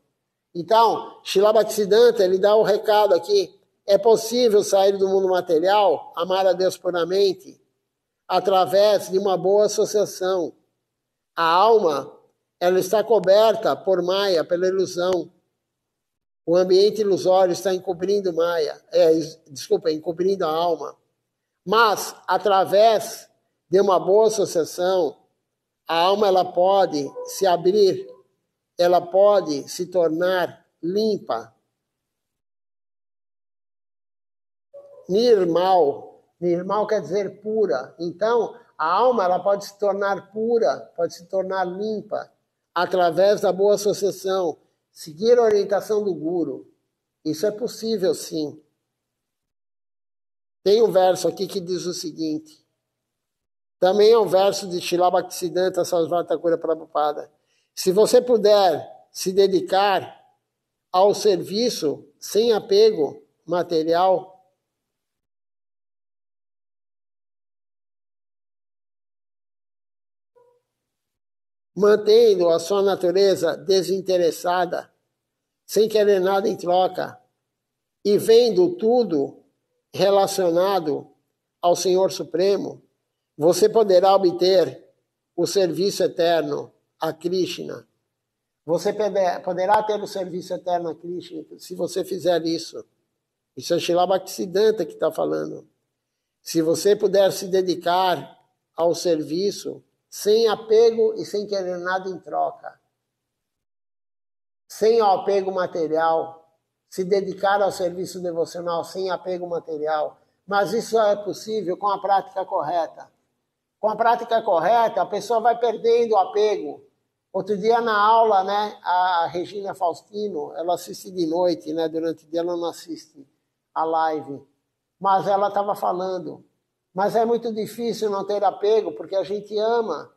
Então, Srila Bhaktisiddhanta, ele dá o recado aqui. É possível sair do mundo material, amar a Deus puramente, através de uma boa associação. A alma, ela está coberta por Maya, pela ilusão. O ambiente ilusório está encobrindo encobrindo a alma. Mas, através de uma boa associação, a alma ela pode se abrir, ela pode se tornar limpa. Nirmal. Nirmal quer dizer pura. Então, a alma ela pode se tornar pura, pode se tornar limpa, através da boa associação, seguir a orientação do Guru. Isso é possível, sim. Tem um verso aqui que diz o seguinte, também é um verso de Srila Bhaktisiddhanta Sarasvati Thakura Prabhupada. Se você puder se dedicar ao serviço sem apego material, mantendo a sua natureza desinteressada, sem querer nada em troca, e vendo tudo relacionado ao Senhor Supremo, você poderá obter o serviço eterno a Krishna. Você poderá ter o serviço eterno a Krishna se você fizer isso. Isso é Srila Bhaktisiddhanta que está falando. Se você puder se dedicar ao serviço sem apego e sem querer nada em troca, sem o apego material, se dedicar ao serviço devocional sem apego material, mas isso é possível com a prática correta. Com a prática correta, a pessoa vai perdendo o apego. Outro dia na aula, né, a Regina Faustino, ela assiste de noite, né, durante o dia ela não assiste a live, mas ela estava falando, mas é muito difícil não ter apego, porque a gente ama.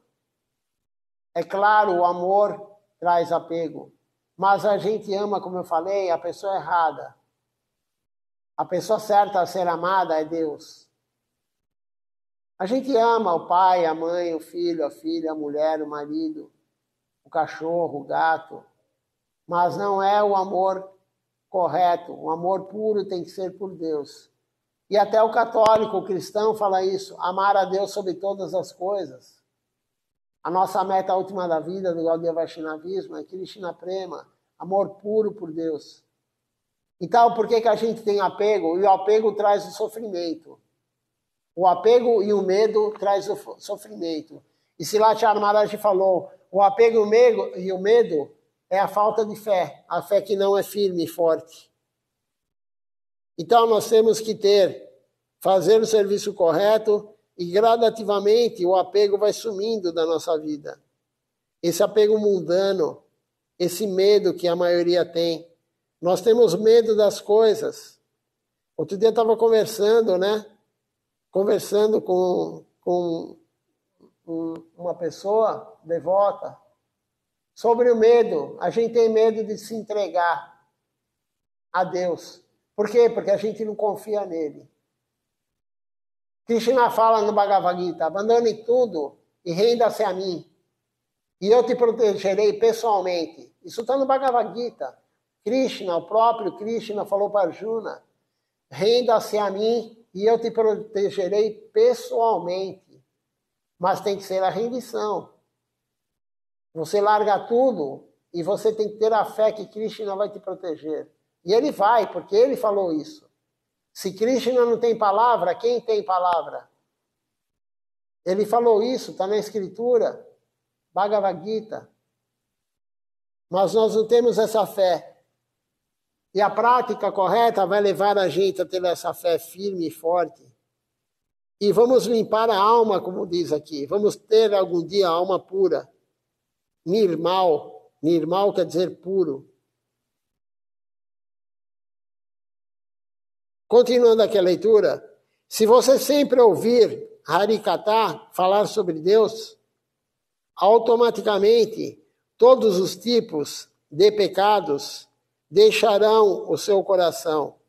É claro, o amor traz apego, mas a gente ama, como eu falei, a pessoa errada. A pessoa certa a ser amada é Deus. A gente ama o pai, a mãe, o filho, a filha, a mulher, o marido, o cachorro, o gato, mas não é o amor correto. O amor puro tem que ser por Deus. E até o católico, o cristão fala isso, amar a Deus sobre todas as coisas. A nossa meta última da vida do Gaudiya Vaishnavismo é Krishna Prema, amor puro por Deus. Então, por que a gente tem apego? E o apego traz o sofrimento. O apego e o medo traz o sofrimento. E Silachar Maharaj falou, o apego e o medo é a falta de fé, a fé que não é firme e forte. Então nós temos que fazer o serviço correto e gradativamente o apego vai sumindo da nossa vida. Esse apego mundano, esse medo que a maioria tem. Nós temos medo das coisas. Outro dia eu estava conversando, né? Conversando com uma pessoa devota sobre o medo. A gente tem medo de se entregar a Deus. Por quê? Porque a gente não confia nele. Krishna fala no Bhagavad Gita, abandone tudo e renda-se a mim. E eu te protegerei pessoalmente. Isso está no Bhagavad Gita. Krishna, o próprio Krishna falou para Arjuna, renda-se a mim e eu te protegerei pessoalmente. Mas tem que ser a rendição. Você larga tudo e você tem que ter a fé que Krishna vai te proteger. E ele vai, porque ele falou isso. Se Krishna não tem palavra, quem tem palavra? Ele falou isso, está na Escritura, Bhagavad Gita. Mas nós não temos essa fé. E a prática correta vai levar a gente a ter essa fé firme e forte. E vamos limpar a alma, como diz aqui. Vamos ter algum dia a alma pura. Nirmal. Nirmal quer dizer puro. Continuando aqui a leitura. Se você sempre ouvir Harikatha falar sobre Deus, automaticamente todos os tipos de pecados deixarão o seu coração.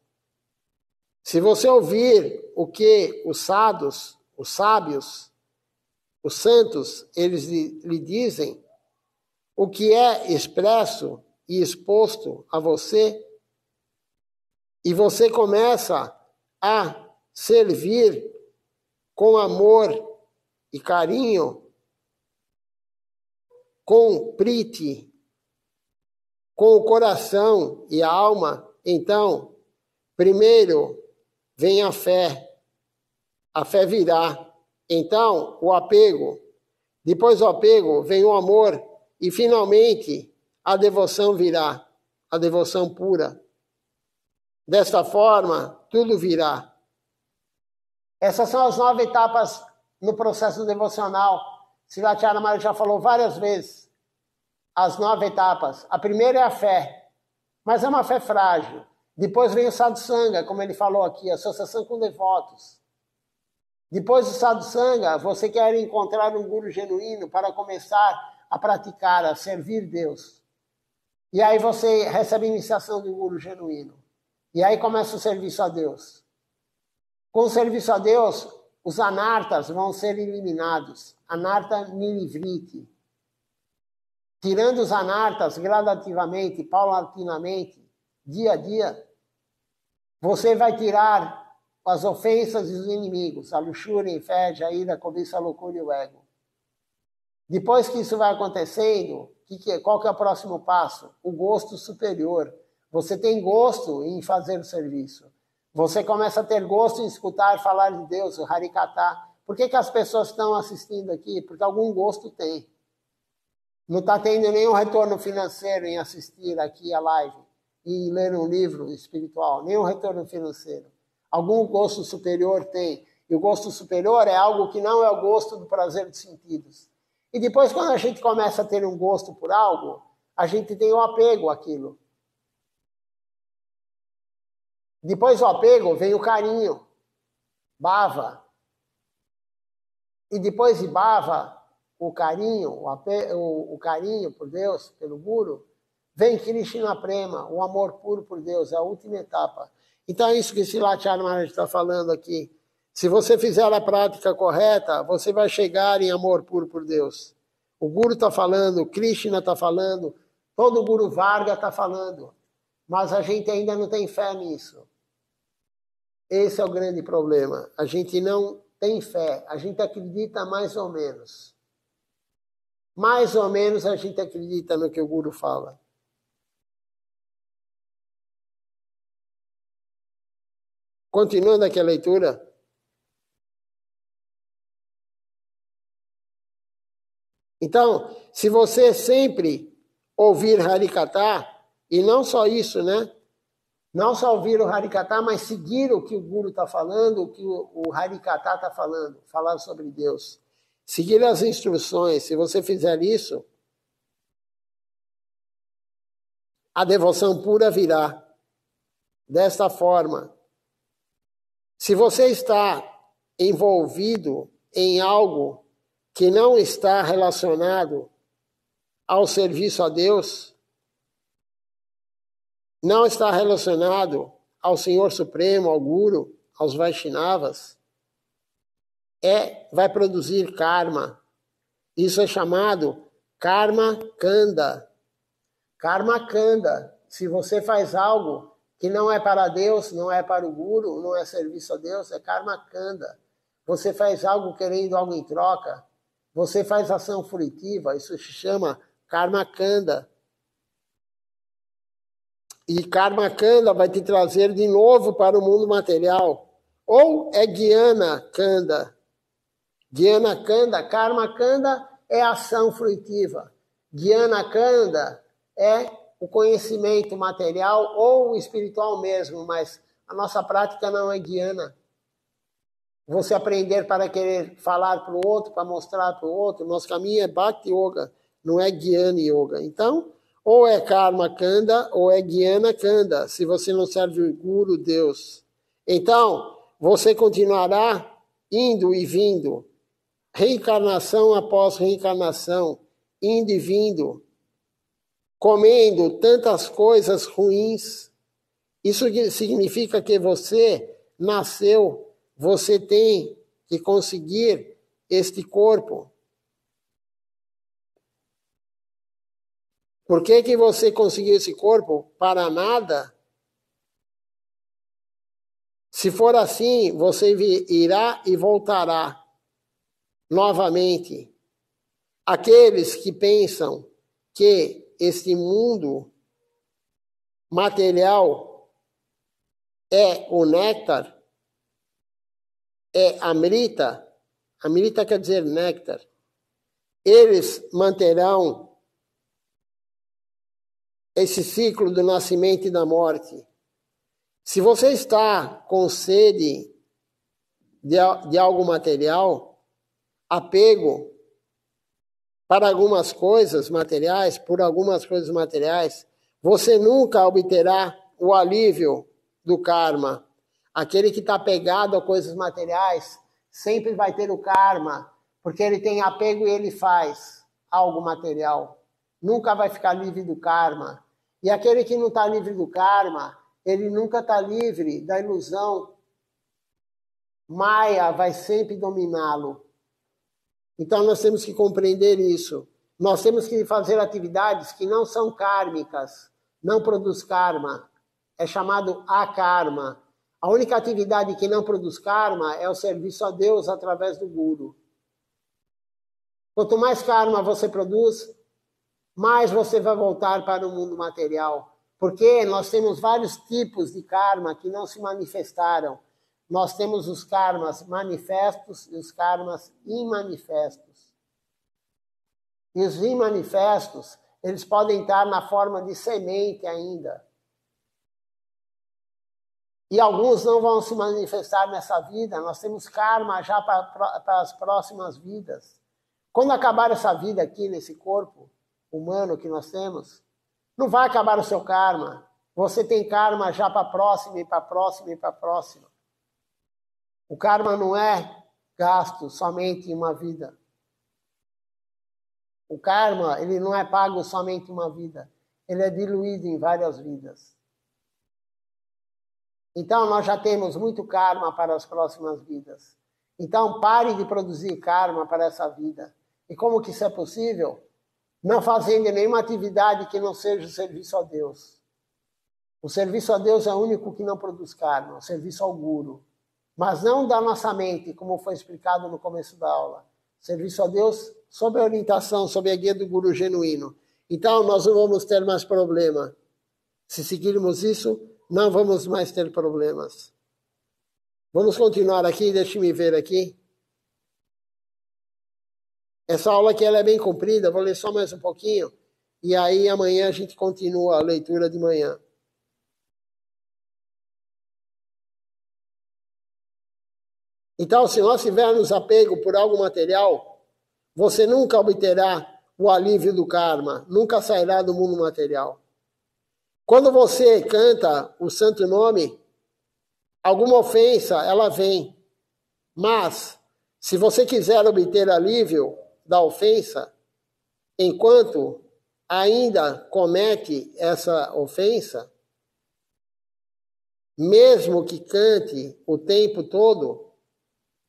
Se você ouvir o que os sábios, os santos, eles lhe dizem, o que é expresso e exposto a você, e você começa a servir com amor e carinho, com priti, com o coração e a alma, então, primeiro vem a fé virá, então o apego, depois do apego vem o amor e finalmente a devoção virá. a devoção pura. Desta forma, tudo virá. Essas são as 9 etapas no processo devocional. Srila Charanamrita já falou várias vezes as 9 etapas. A primeira é a fé, mas é uma fé frágil. Depois vem o sadhusanga, como ele falou aqui, associação com devotos. Depois do sadhusanga, você quer encontrar um guru genuíno para começar a praticar, a servir Deus. E aí você recebe a iniciação do guru genuíno. E aí começa o serviço a Deus. Com o serviço a Deus, os anartas vão ser eliminados. Anarta nirivriti. Tirando os anartas gradativamente, paulatinamente, dia a dia, você vai tirar as ofensas e os inimigos, a luxúria, a inveja, a ira, a cobiça, a loucura e o ego. Depois que isso vai acontecendo, qual que é o próximo passo? O gosto superior. Você tem gosto em fazer o serviço. Você começa a ter gosto em escutar falar de Deus, o Harikata. Por que as pessoas estão assistindo aqui? Porque algum gosto tem. Não está tendo nenhum retorno financeiro em assistir aqui a live e ler um livro espiritual. Nenhum retorno financeiro. Algum gosto superior tem. E o gosto superior é algo que não é o gosto do prazer dos sentidos. E depois, quando a gente começa a ter um gosto por algo, a gente tem o apego àquilo. Depois do apego vem o carinho, bhava. E depois de bhava, o carinho, o carinho por Deus, pelo Guru, vem Krishna Prema, o amor puro por Deus, a última etapa. Então é isso que Srila Charanamrita está falando aqui. Se você fizer a prática correta, você vai chegar em amor puro por Deus. O Guru está falando, Krishna está falando, todo o Guru Varga está falando. Mas a gente ainda não tem fé nisso. Esse é o grande problema. A gente não tem fé. A gente acredita mais ou menos. Mais ou menos a gente acredita no que o Guru fala. Continuando aqui a leitura. Então, se você sempre ouvir Harikata, e não só isso, né? Não só ouvir o Harikata, mas seguir o que o Guru está falando, o que o Harikata está falando, falar sobre Deus. Seguir as instruções. Se você fizer isso, a devoção pura virá. Desta forma. Se você está envolvido em algo que não está relacionado ao serviço a Deus, não está relacionado ao Senhor Supremo, ao Guru, aos Vaishnavas, vai produzir karma. Isso é chamado karma kanda. Karma kanda. Se você faz algo que não é para Deus, não é para o Guru, não é serviço a Deus, é karma kanda. Você faz algo querendo algo em troca, você faz ação frutiva, isso se chama karma kanda. E karma kanda vai te trazer de novo para o mundo material. Ou é Jnana Kanda. Jnana Kanda, Karma Kanda é ação fruitiva. Jnana Kanda é o conhecimento material ou espiritual mesmo, mas a nossa prática não é Jnana. Você aprender para querer falar para o outro, para mostrar para o outro. Nosso caminho é Bhakti Yoga, não é Jnana Yoga. Então, ou é Karma Kanda ou é Jnana Kanda, se você não serve o Guru, Deus. Então, você continuará indo e vindo, reencarnação após reencarnação, indo e vindo, comendo tantas coisas ruins. Isso significa que você nasceu, você tem que conseguir este corpo. Por que você conseguiu esse corpo? Para nada. Se for assim, você irá e voltará novamente. Aqueles que pensam que este mundo material é o néctar, é amrita. Amrita quer dizer néctar. Eles manterão esse ciclo do nascimento e da morte. Se você está com sede de algo material, apego para algumas coisas materiais, por algumas coisas materiais, você nunca obterá o alívio do karma. Aquele que está apegado a coisas materiais sempre vai ter o karma, porque ele tem apego e ele faz algo material. Nunca vai ficar livre do karma. E aquele que não está livre do karma, ele nunca está livre da ilusão. Maya vai sempre dominá-lo. Então nós temos que compreender isso. Nós temos que fazer atividades que não são kármicas, não produz karma. É chamado akarma. A única atividade que não produz karma é o serviço a Deus através do guru. Quanto mais karma você produz, mais você vai voltar para o mundo material. Porque nós temos vários tipos de karma que não se manifestaram. Nós temos os karmas manifestos e os karmas imanifestos. E os imanifestos, eles podem estar na forma de semente ainda. E alguns não vão se manifestar nessa vida. Nós temos karma já para as próximas vidas. Quando acabar essa vida aqui, nesse corpo humano que nós temos, não vai acabar o seu karma. Você tem karma já para a próxima e para a próxima e para a próxima. O karma não é gasto somente em uma vida. O karma, ele não é pago somente em uma vida. Ele é diluído em várias vidas. Então, nós já temos muito karma para as próximas vidas. Então, pare de produzir karma para essa vida. E como que isso é possível? Não fazendo nenhuma atividade que não seja o serviço a Deus. O serviço a Deus é o único que não produz karma, o serviço ao Guru. Mas não da nossa mente, como foi explicado no começo da aula. Serviço a Deus sob a orientação, sob a guia do Guru genuíno. Então, nós não vamos ter mais problema. Se seguirmos isso, não vamos mais ter problemas. Vamos continuar aqui, deixe-me ver aqui. Essa aula aqui ela é bem comprida, vou ler só mais um pouquinho. E aí amanhã a gente continua a leitura de manhã. Então, se nós tivermos apego por algo material, você nunca obterá o alívio do karma, nunca sairá do mundo material. Quando você canta o santo nome, alguma ofensa, ela vem. Mas, se você quiser obter alívio da ofensa, enquanto ainda comete essa ofensa, mesmo que cante o tempo todo,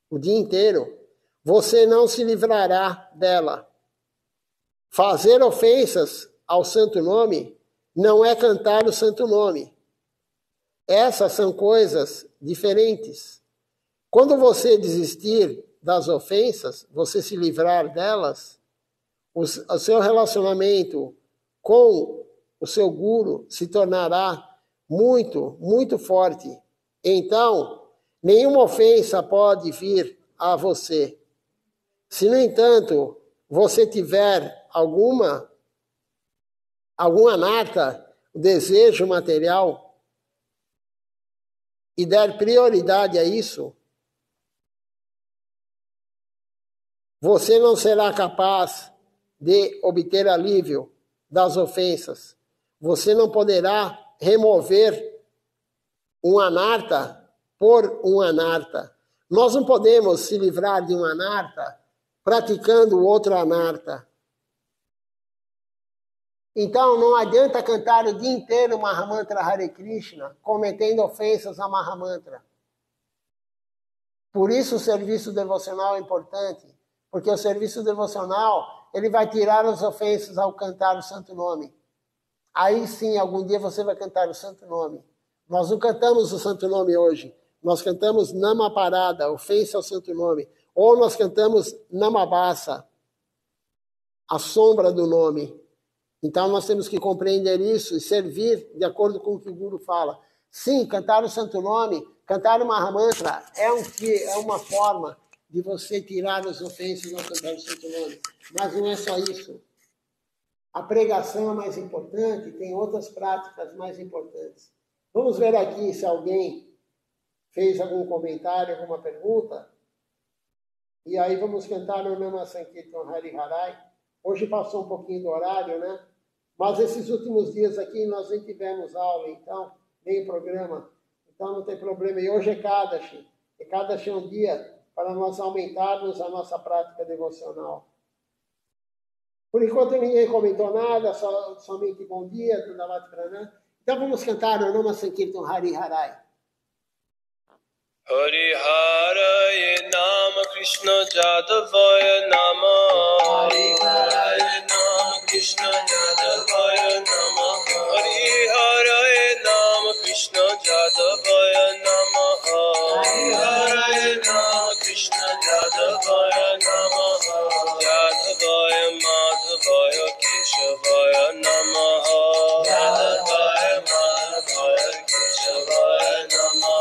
o dia inteiro, você não se livrará dela. Fazer ofensas ao santo nome não é cantar o santo nome. Essas são coisas diferentes. Quando você desistir das ofensas, você se livrar delas, o seu relacionamento com o seu guru se tornará muito, muito forte. Então, nenhuma ofensa pode vir a você. Se, no entanto, você tiver alguma anarta, desejo material, e der prioridade a isso, você não será capaz de obter alívio das ofensas. Você não poderá remover um anarta por um anarta. Nós não podemos se livrar de um anarta praticando outro anarta. Então, não adianta cantar o dia inteiro o Mahamantra Hare Krishna, cometendo ofensas a Mahamantra. Por isso o serviço devocional é importante, porque o serviço devocional, ele vai tirar as ofensas ao cantar o santo nome. Aí sim, algum dia você vai cantar o santo nome. Nós não cantamos o santo nome hoje. Nós cantamos Namaparada, ofensa ao santo nome. Ou nós cantamos Namabasa, a sombra do nome. Então nós temos que compreender isso e servir de acordo com o que o Guru fala. Sim, cantar o santo nome, cantar o Mahamantra é uma forma de você tirar as ofensas ao cantar o santo nome. Mas não é só isso. a pregação é mais importante, tem outras práticas mais importantes. Vamos ver aqui se alguém fez algum comentário, alguma pergunta. E aí vamos cantar o Nama Sankirtan Hari Harai. Hoje passou um pouquinho do horário, né? Mas esses últimos dias aqui nós nem tivemos aula, então, nem programa. Então não tem problema. E hoje é Kadashi. E Kadashi é um dia para nós aumentarmos a nossa prática devocional. Por enquanto ninguém comentou nada, somente bom dia, Tudavat Pranam. Então vamos cantar o Nama Sankirtan Hari Harai. Hari Hare Nama Krishna Jadavaya Nama Hari Hare Nama Krishna Jadavaya Nama Hari Hare Nama Krishna Jadavaya Nama Hari Hare Nama Krishna Jadavaya Nama Jadavaya Madhavaya Keshavaya Nama Jadavaya Madhavaya Keshavaya Nama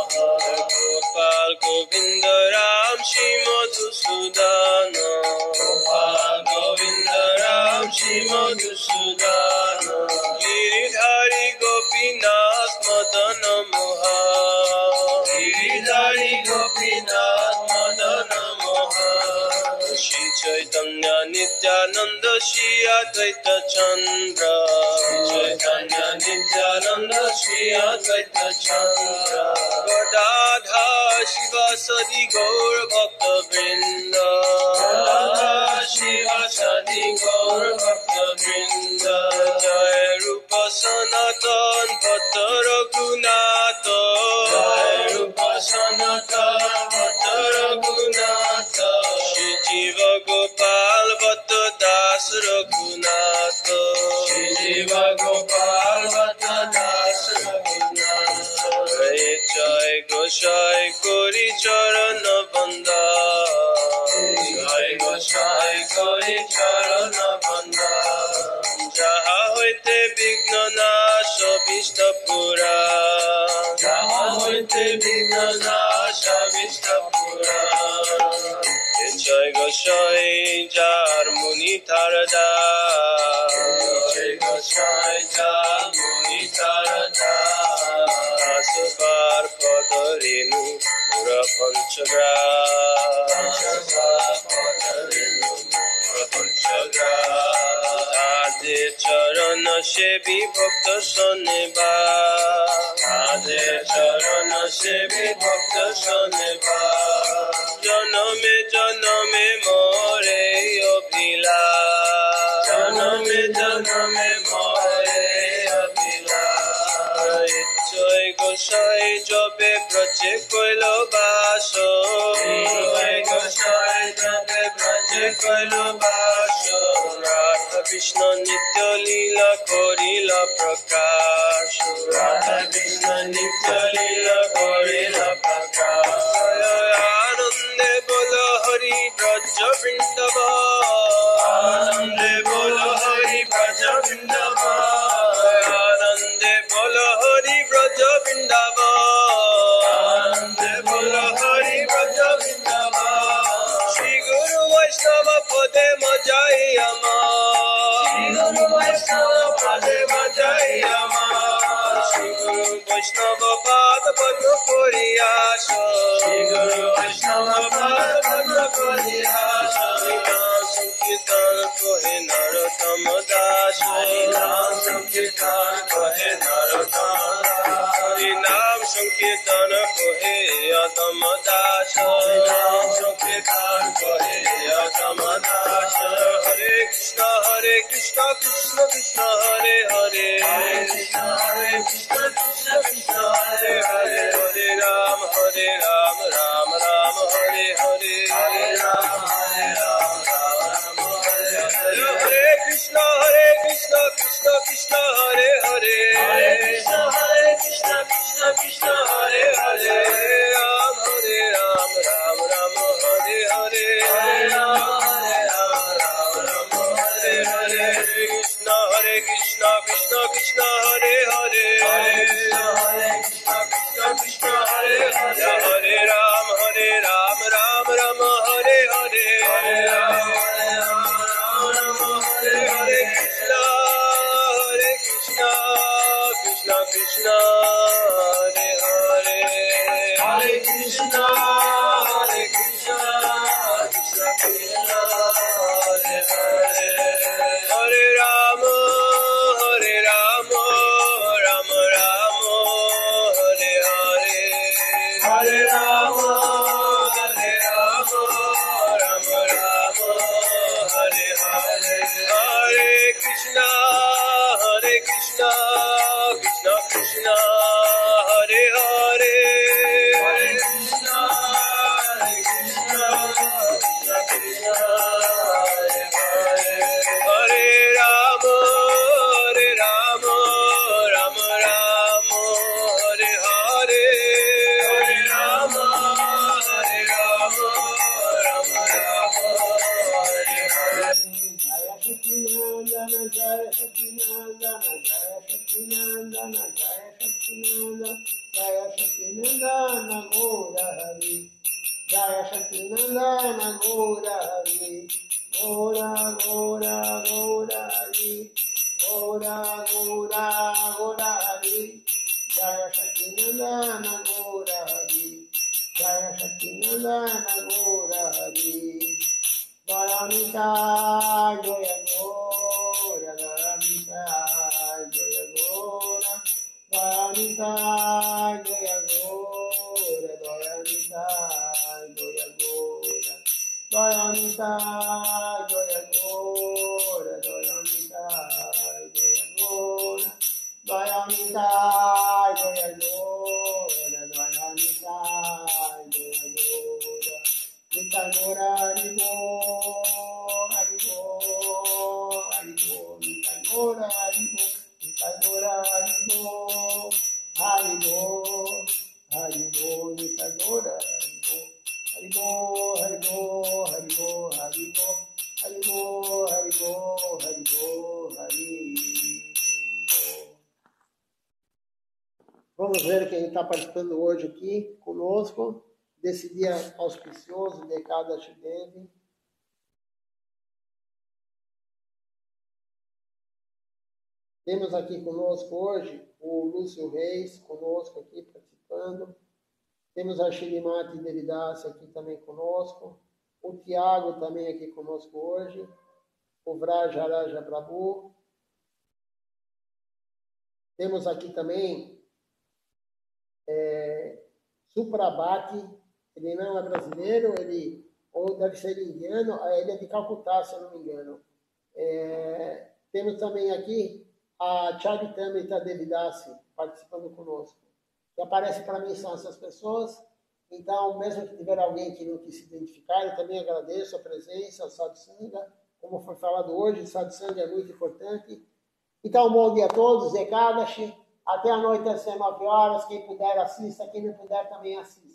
Gopal Govinda Ram Shri Madhusudana Gopal Govinda Ram Shri Madhusudana Giridhari Gopinath Madana Moha Giridhari Gopinath Madana Moha Shri Chaitanya Nityananda Shri Advaita Chandra Shri Chaitanya Nityananda Shri Advaita Chandra Gadadha Shiva Sadi Gaur Bhakta Vrinda Gadadha Shiva Sadi Gaur Bhakta Vrinda Jai Rupa Sanatan Bhatta Raghunatha Jai Rupa Sanatan Bhatta Raghunatha Shri Jiva Gopal Bhatta Das Raghunatha Shri Jiva Gopal Bhatta Das Raghunatha Jai Goshai Kori Charana Banda Jai Goshai Kori Charana Banda Jaha hoite Vigna Nasha Vishtapura Jaha hoite Vigna Nasha Vishtapura Jai Goshai Jar Muni Tarada Jai Goshai Jar Muni Tarada Asvar Padarinu Pura Panchagra Asvar Padarinu Pura Panchagra Ade Charana Shebi Bhakta Saneba Ade Charana Shebi Bhakta Saneba Janame Janame More Abhila Janame Janame More Abhila Jai Goshai Jobe Braje Koilo Baso Jai Goshai Jobe Braje Koilo Baso Radha Krishna Nitya Leela Korila Prakash Radha Krishna Nitya Leela Korila Prakash Anande Bola Hari Braja Vrindavan Anande Bola Hari Braja Vrindavan Anande Bola Hari Braja Vrindavan Anande Bola Hari Braja Vrindavan Shri Guru Vaishnava Pade Majai Ama Shri Guru Vaishnava Pade Majai Ama Shri Guru Vaishnava Pada Padma Koriyasha Shri Guru Vaishnava Pada Padma Koriyasha Sankirtan Kohe Narottam Das Hari Naam Sankirtan Kohe Narottam Hari Naam Sankirtan Kohe Adam Das Hari Naam Sankirtan Kohe Adam Das Hare Krishna Krishna Krishna Hare Hare Hare Krishna Krishna Krishna Hare Hare Hare Ram Ram Ram Hare Hare Hare Ram Ram Hare Krishna Krishna Krishna Hare Hare Hare Krishna Krishna Krishna Hare Hare Ram Ram Ram Hare Hare Hare Ram Ram Hare Hare Krishna Krishna Krishna Hare Hare Hare Krishna Krishna Hare Hare Hare Ram Ram Hare Hare Hare Ram Hare Krishna Krishna, Hare Hare, Hare Krishna, Hare Krishna, Krishna Krishna, Hare Hare, Hare Rama, Hare Rama, Rama Rama, Hare Hare, Hare Rama, Hare Rama, Rama Rama, Hare Hare, Hare Krishna, Krishna Krishna, Hare Hare, Hare Krishna, Krishna Krishna, Hare Hare, Hare Rama, Rama Rama, Hare Hare, Hare Rama, Rama Rama, Hare Hare. Jaya Sacinandana, Jaya Sacinandana, Jaya Sacinandana, Jaya Sacinandana, Jaya Sacinandana, Gora Hari, Jaya Sacinandana, Gora Hari, Gora Gora Gora Hari, Gora Gora Gora Hari, Jaya Sacinandana, Gora Hari, Jaya Sacinandana, Gora Hari. Dharamita Joya Gora, Dharamita Joya Gora, Dharamita Joya Gora, Dharamita Joya Gora, Dharamita Joya Gora, Dharamita Joya Gora, Dharamita Joya Gora, Dharamita Joya Gora. Nitagora Haribo, Haribo, Haribo, Nitagora Haribo, Nitagora Haribo, Haribo, Haribo, Nitagora Haribo, Haribo, Haribo, Haribo, Haribo, Haribo, Haribo, Haribo, Haribo. Vamos ver quem está participando hoje aqui conosco, desse dia auspicioso de Ekadashi Devi. Temos aqui conosco hoje o Lúcio Reis, conosco aqui participando. Temos a Shrimati Devidasi aqui também conosco. O Tiago também aqui conosco hoje. O Vrajaraja Prabhu. Temos aqui também Suprabhati. Ele não é brasileiro, ou deve ser indiano, ele é de Calcutá, se eu não me engano. Temos também aqui a Charitamrita Devidasi participando conosco. Que aparece para mim são essas pessoas. Então, mesmo que tiver alguém que não quis se identificar, eu também agradeço a presença, o Satsanga. Como foi falado hoje, o Satsanga é muito importante. Então, bom dia a todos, Ekadashi. Até a noite às 19 horas. Quem puder, assista. Quem não puder, também assista.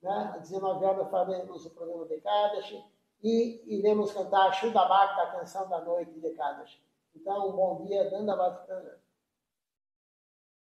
Né? Às 19 horas faremos o programa de Ekadashi e iremos cantar Shuddha Bhakti, a canção da noite de Ekadashi. Então, um bom dia, Dandavata Pranam.